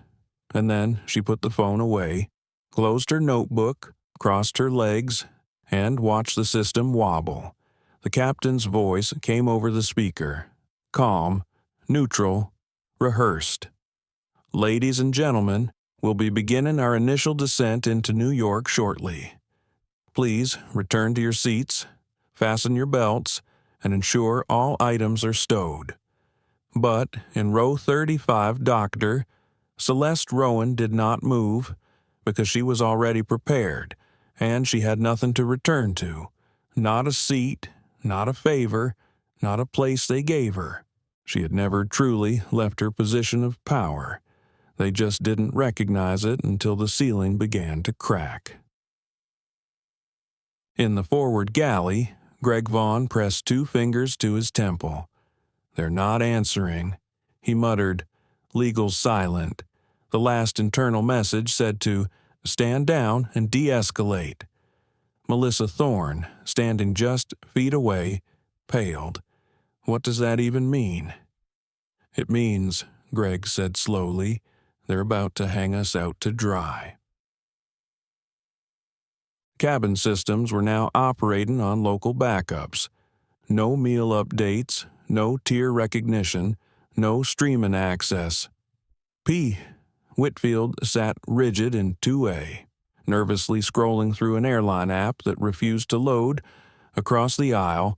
[SPEAKER 1] And then she put the phone away, closed her notebook, crossed her legs, and watched the system wobble. The captain's voice came over the speaker. Calm, neutral, rehearsed. Ladies and gentlemen, we'll be beginning our initial descent into New York shortly. Please return to your seats, fasten your belts, and ensure all items are stowed. But in row 35, Doctor, Celeste Rowan did not move because she was already prepared, and she had nothing to return to. Not a seat, not a favor, not a place they gave her. She had never truly left her position of power. They just didn't recognize it until the ceiling began to crack. In the forward galley, Greg Vaughn pressed 2 fingers to his temple. They're not answering. He muttered, "Legal's silent." The last internal message said to stand down and de-escalate. Melissa Thorne, standing just feet away, paled. What does that even mean? It means, Greg said slowly, they're about to hang us out to dry. Cabin systems were now operating on local backups. No meal updates, no tier recognition, no streaming access. Whitfield sat rigid in 2A, nervously scrolling through an airline app that refused to load. Across the aisle,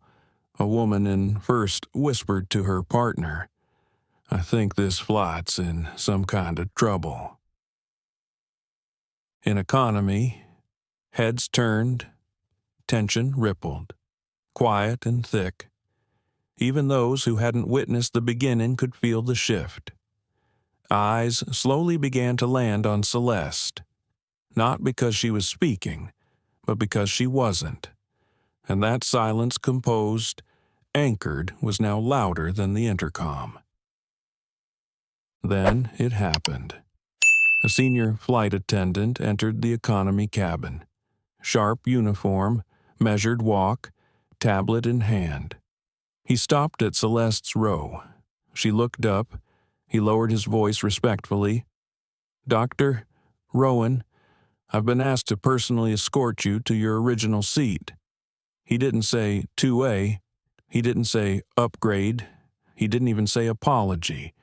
[SPEAKER 1] a woman in first whispered to her partner, "I think this flight's in some kind of trouble." In economy, heads turned, tension rippled, quiet and thick. Even those who hadn't witnessed the beginning could feel the shift. Eyes slowly began to land on Celeste, not because she was speaking, but because she wasn't. And that silence, composed, anchored, was now louder than the intercom. Then it happened. A senior flight attendant entered the economy cabin. Sharp uniform, measured walk, tablet in hand. He stopped at Celeste's row. She looked up. He lowered his voice respectfully. "Dr. Rowan, I've been asked to personally escort you to your original seat." He didn't say 2A. He didn't say upgrade. He didn't even say apology,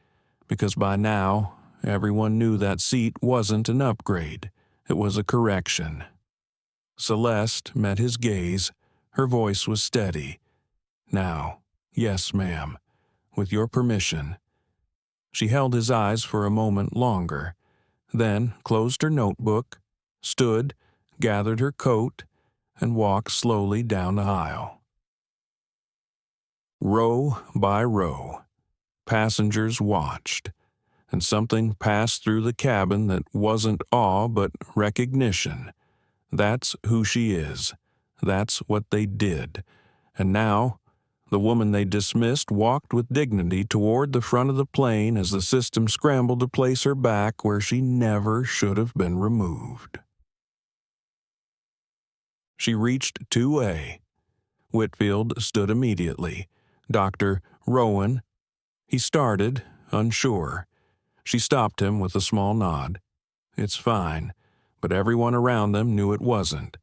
[SPEAKER 1] because by now, everyone knew that seat wasn't an upgrade. It was a correction. Celeste met his gaze. Her voice was steady. "Now, yes, ma'am, with your permission." She held his eyes for a moment longer, then closed her notebook, stood, gathered her coat, and walked slowly down the aisle. Row by row, passengers watched, and something passed through the cabin that wasn't awe but recognition. That's who she is. That's what they did. And now, The woman they dismissed walked with dignity toward the front of the plane as the system scrambled to place her back where she never should have been removed. She reached 2A. Whitfield stood immediately. Dr. Rowan. He started, unsure. She stopped him with a small nod. It's fine, but everyone around them knew it wasn't.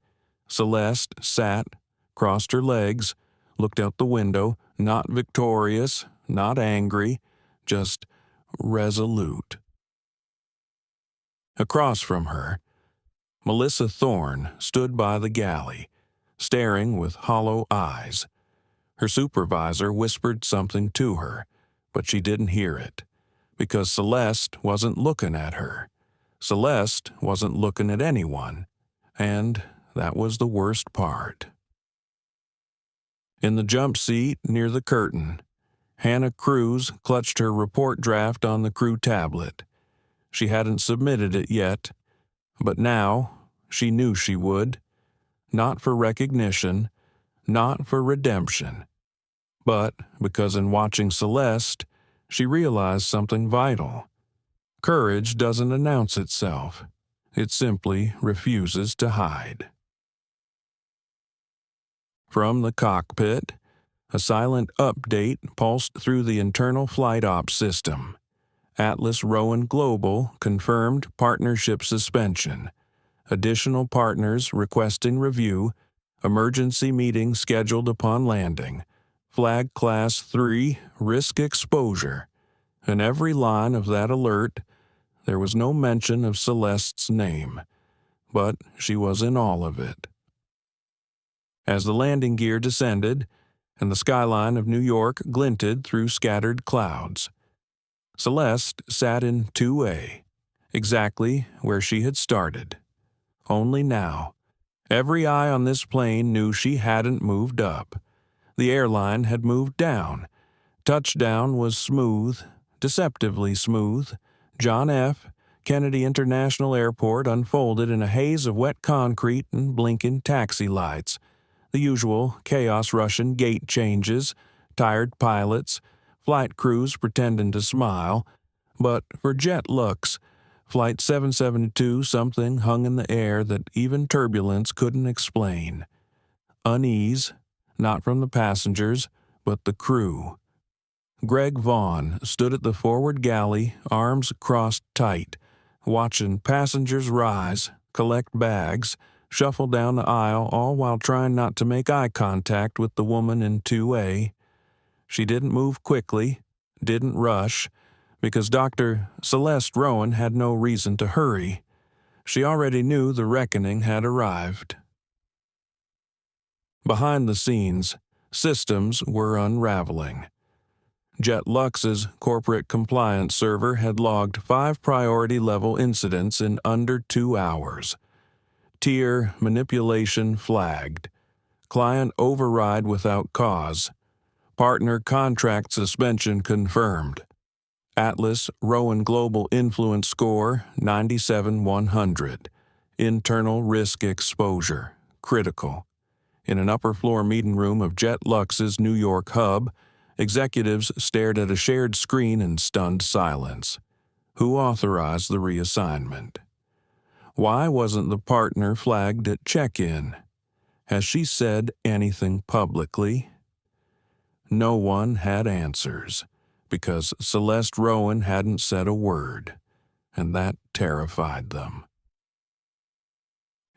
[SPEAKER 1] Celeste sat, crossed her legs, looked out the window, not victorious, not angry, just resolute. Across from her, Melissa Thorne stood by the galley, staring with hollow eyes. Her supervisor whispered something to her, but she didn't hear it, because Celeste wasn't looking at her. Celeste wasn't looking at anyone, and that was the worst part. In the jump seat near the curtain, Hannah Cruz clutched her report draft on the crew tablet. She hadn't submitted it yet, but now she knew she would. Not for recognition, not for redemption, but because in watching Celeste, she realized something vital. Courage doesn't announce itself. It simply refuses to hide. From the cockpit, a silent update pulsed through the internal flight ops system. Atlas Rowan Global confirmed partnership suspension. Additional partners requesting review. Emergency meeting scheduled upon landing. Flag Class 3, risk exposure. In every line of that alert, there was no mention of Celeste's name, but she was in all of it. As the landing gear descended, and the skyline of New York glinted through scattered clouds, Celeste sat in 2A, exactly where she had started. Only now, every eye on this plane knew she hadn't moved up. The airline had moved down. Touchdown was smooth, deceptively smooth. John F. Kennedy International Airport unfolded in a haze of wet concrete and blinking taxi lights. The usual chaos Russian gate changes, tired pilots, flight crews pretending to smile. But for jet looks, Flight 772 something hung in the air that even turbulence couldn't explain. Unease, not from the passengers, but the crew. Greg Vaughn stood at the forward galley, arms crossed tight, watching passengers rise, collect bags, shuffle down the aisle, all while trying not to make eye contact with the woman in 2A. She didn't move quickly, didn't rush, because Dr. Celeste Rowan had no reason to hurry. She already knew the reckoning had arrived. Behind the scenes, systems were unraveling. JetLux's corporate compliance server had logged 5 priority-level incidents in under 2 hours. Tier manipulation flagged. Client override without cause. Partner contract suspension confirmed. Atlas Rowan Global Influence Score 97-100. Internal risk exposure. Critical. In an upper-floor meeting room of JetLux's New York hub, executives stared at a shared screen in stunned silence. Who authorized the reassignment? Why wasn't the partner flagged at check-in? Has she said anything publicly? No one had answers, because Celeste Rowan hadn't said a word, and that terrified them.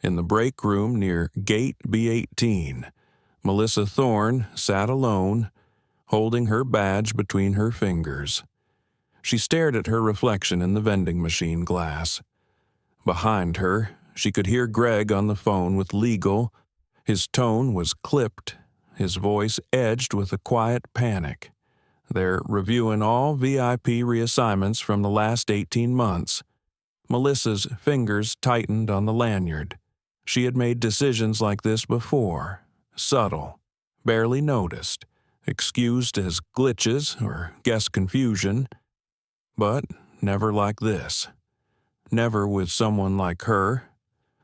[SPEAKER 1] In the break room near Gate B18, Melissa Thorne sat alone, holding her badge between her fingers. She stared at her reflection in the vending machine glass. Behind her, she could hear Greg on the phone with legal. His tone was clipped, his voice edged with a quiet panic. They're reviewing all VIP reassignments from the last 18 months. Melissa's fingers tightened on the lanyard. She had made decisions like this before, subtle, barely noticed, excused as glitches or guest confusion, but never like this. Never with someone like her,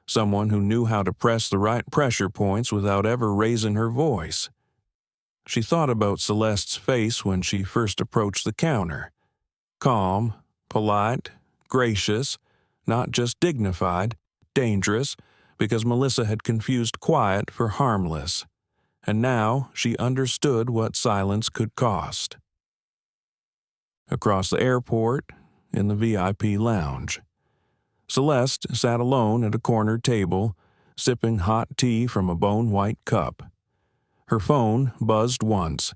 [SPEAKER 1] someone who knew how to press the right pressure points without ever raising her voice. She thought about Celeste's face when she first approached the counter. Calm, polite, gracious, not just dignified, dangerous, because Melissa had confused quiet for harmless. And now she understood what silence could cost. Across the airport, in the VIP lounge, Celeste sat alone at a corner table, sipping hot tea from a bone-white cup. Her phone buzzed once.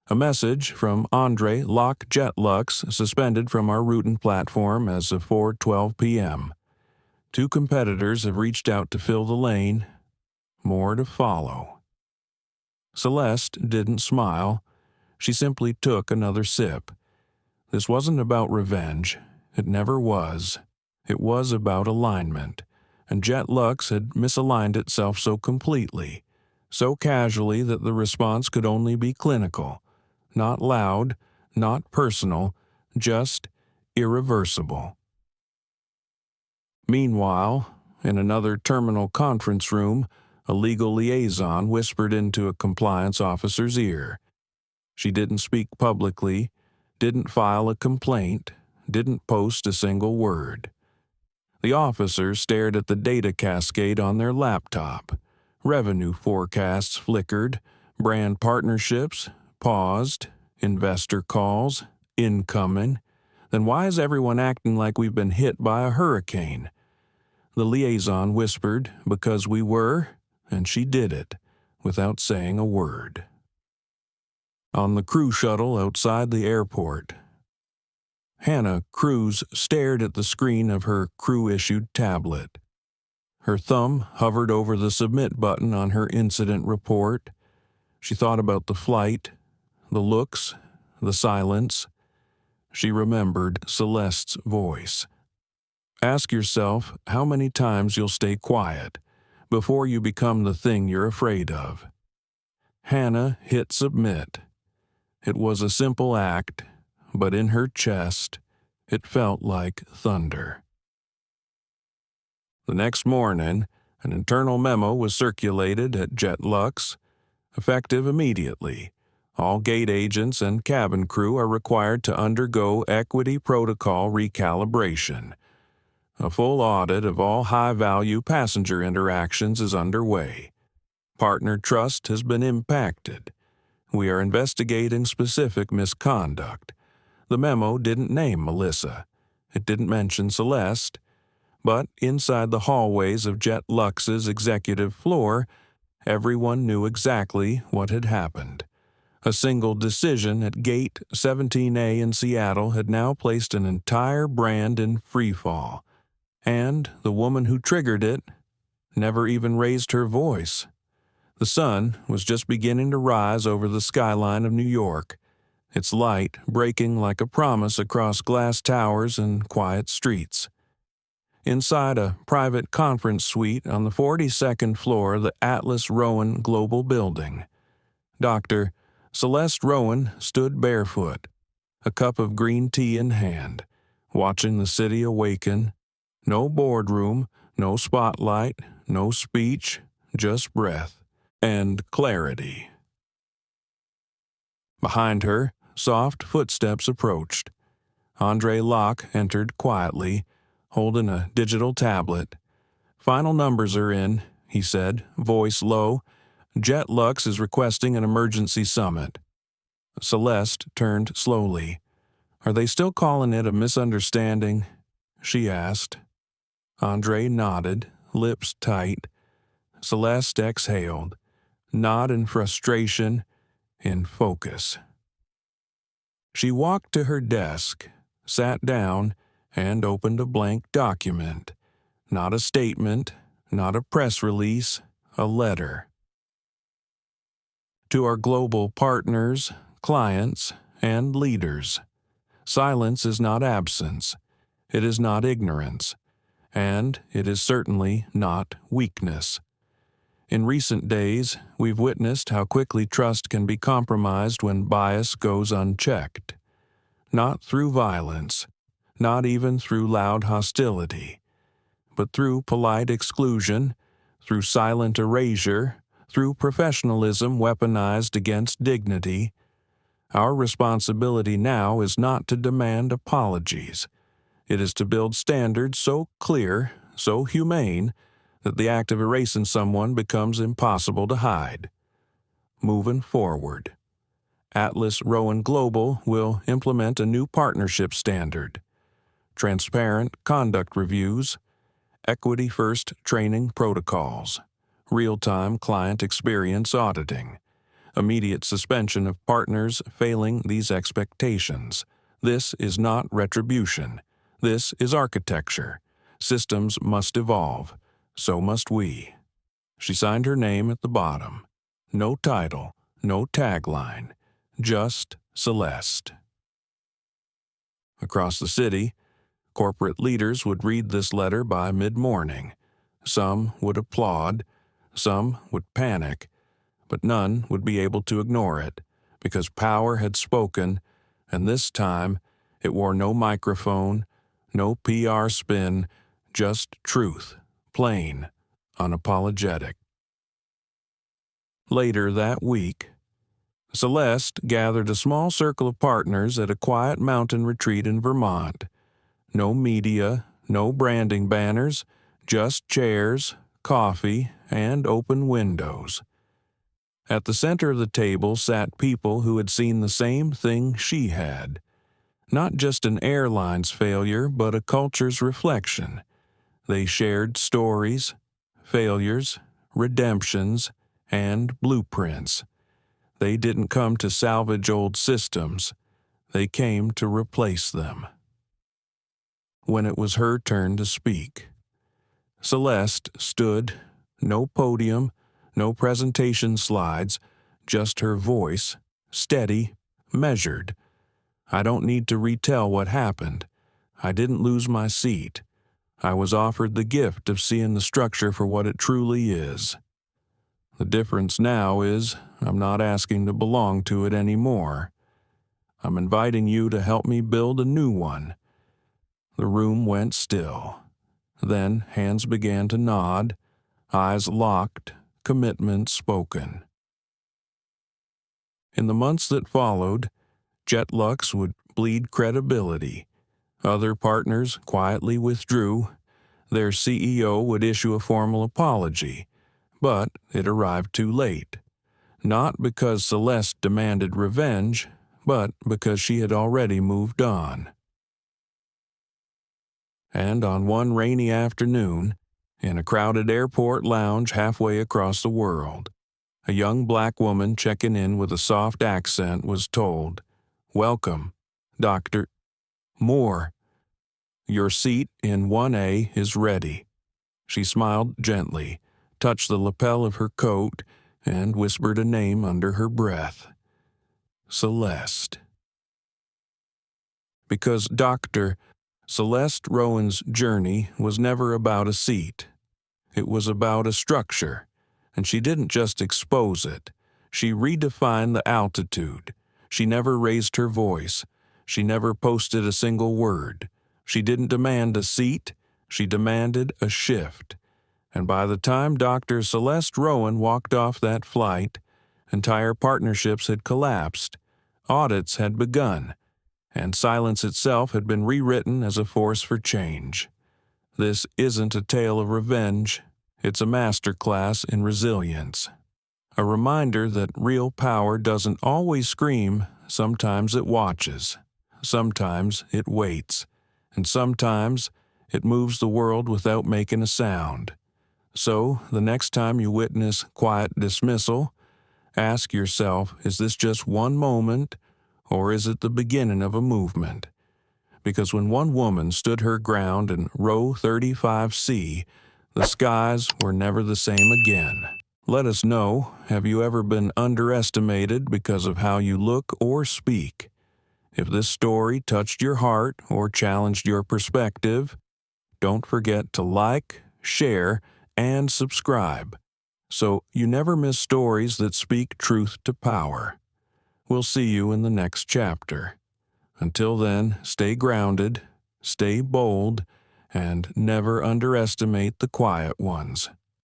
[SPEAKER 1] A message from Andre Locke Jetlux, suspended from our Rutan platform as of 4:12 p.m. 2 competitors have reached out to fill the lane. More to follow. Celeste didn't smile. She simply took another sip. This wasn't about revenge. It never was. It was about alignment. And Jetlux had misaligned itself so completely, so casually that the response could only be clinical. Not loud, not personal, just irreversible. Meanwhile, in another terminal conference room, a legal liaison whispered into a compliance officer's ear. She didn't speak publicly, didn't file a complaint, didn't post a single word. The officer stared at the data cascade on their laptop. Revenue forecasts flickered, brand partnerships paused, investor calls incoming. Then why is everyone acting like we've been hit by a hurricane? The liaison whispered, because we were, and she did it, without saying a word. On the crew shuttle outside the airport, Hannah Cruz stared at the screen of her crew-issued tablet. Her thumb hovered over the submit button on her incident report. She thought about the flight, the looks, the silence. She remembered Celeste's voice. Ask yourself how many times you'll stay quiet before you become the thing you're afraid of. Hannah hit submit. It was a simple act, but in her chest, it felt like thunder. The next morning, an internal memo was circulated at Jetlux, effective immediately. All gate agents and cabin crew are required to undergo equity protocol recalibration. A full audit of all high-value passenger interactions is underway. Partner trust has been impacted. We are investigating specific misconduct. The memo didn't name Melissa. It didn't mention Celeste. But inside the hallways of Jetlux's executive floor, everyone knew exactly what had happened. A single decision at Gate 17A in Seattle had now placed an entire brand in freefall. And the woman who triggered it never even raised her voice. The sun was just beginning to rise over the skyline of New York, its light breaking like a promise across glass towers and quiet streets. Inside a private conference suite on the 42nd floor of the Atlas Rowan Global Building, Dr. Celeste Rowan stood barefoot, a cup of green tea in hand, watching the city awaken. No boardroom, no spotlight, no speech, just breath and clarity. Behind her, soft footsteps approached. Andre Locke entered quietly, holding a digital tablet. "Final numbers are in," he said, voice low. "Jetlux is requesting an emergency summit." Celeste turned slowly. "Are they still calling it a misunderstanding?" she asked. Andre nodded, lips tight. Celeste exhaled, not in frustration, in focus. She walked to her desk, sat down, and opened a blank document. Not a statement, not a press release, a letter. To our global partners, clients, and leaders, silence is not absence. It is not ignorance. And it is certainly not weakness. In recent days, we've witnessed how quickly trust can be compromised when bias goes unchecked. Not through violence, not even through loud hostility, but through polite exclusion, through silent erasure, through professionalism weaponized against dignity. Our responsibility now is not to demand apologies. It is to build standards so clear, so humane, that the act of erasing someone becomes impossible to hide. Moving forward, Atlas Rowan Global will implement a new partnership standard, transparent conduct reviews, equity-first training protocols, real-time client experience auditing, immediate suspension of partners failing these expectations. This is not retribution. This is architecture. Systems must evolve. So must we. She signed her name at the bottom. No title, no tagline, just Celeste. Across the city, corporate leaders would read this letter by mid-morning. Some would applaud, some would panic, but none would be able to ignore it, because power had spoken, and this time it wore no microphone, no PR spin, just truth, plain, unapologetic. Later that week, Celeste gathered a small circle of partners at a quiet mountain retreat in Vermont. No media, no branding banners, just chairs, coffee, and open windows. At the center of the table sat people who had seen the same thing she had. Not just an airline's failure, but a culture's reflection. They shared stories, failures, redemptions, and blueprints. They didn't come to salvage old systems. They came to replace them. When it was her turn to speak, Celeste stood, no podium, no presentation slides, just her voice, steady, measured. I don't need to retell what happened. I didn't lose my seat. I was offered the gift of seeing the structure for what it truly is. The difference now is I'm not asking to belong to it anymore. I'm inviting you to help me build a new one. The room went still. Then hands began to nod, eyes locked, commitment spoken. In the months that followed, Jetlux would bleed credibility. Other partners quietly withdrew. Their CEO would issue a formal apology, but it arrived too late. Not because Celeste demanded revenge, but because she had already moved on. And on one rainy afternoon, in a crowded airport lounge halfway across the world, a young black woman checking in with a soft accent was told, "Welcome, Dr. Moore. Your seat in 1A is ready." She smiled gently, touched the lapel of her coat, and whispered a name under her breath. Celeste. Because Dr. Celeste Rowan's journey was never about a seat. It was about a structure, and she didn't just expose it. She redefined the altitude. She never raised her voice. She never posted a single word. She didn't demand a seat. She demanded a shift. And by the time Dr. Celeste Rowan walked off that flight, entire partnerships had collapsed, audits had begun, and silence itself had been rewritten as a force for change. This isn't a tale of revenge. It's a masterclass in resilience. A reminder that real power doesn't always scream. Sometimes it watches. Sometimes it waits. And sometimes it moves the world without making a sound. So, the next time you witness quiet dismissal, ask yourself, is this just one moment, or is it the beginning of a movement? Because when one woman stood her ground in row 35C, the skies were never the same again. Let us know, have you ever been underestimated because of how you look or speak? If this story touched your heart or challenged your perspective, don't forget to like, share, and subscribe, so you never miss stories that speak truth to power. We'll see you in the next chapter. Until then, stay grounded, stay bold, and never underestimate the quiet ones.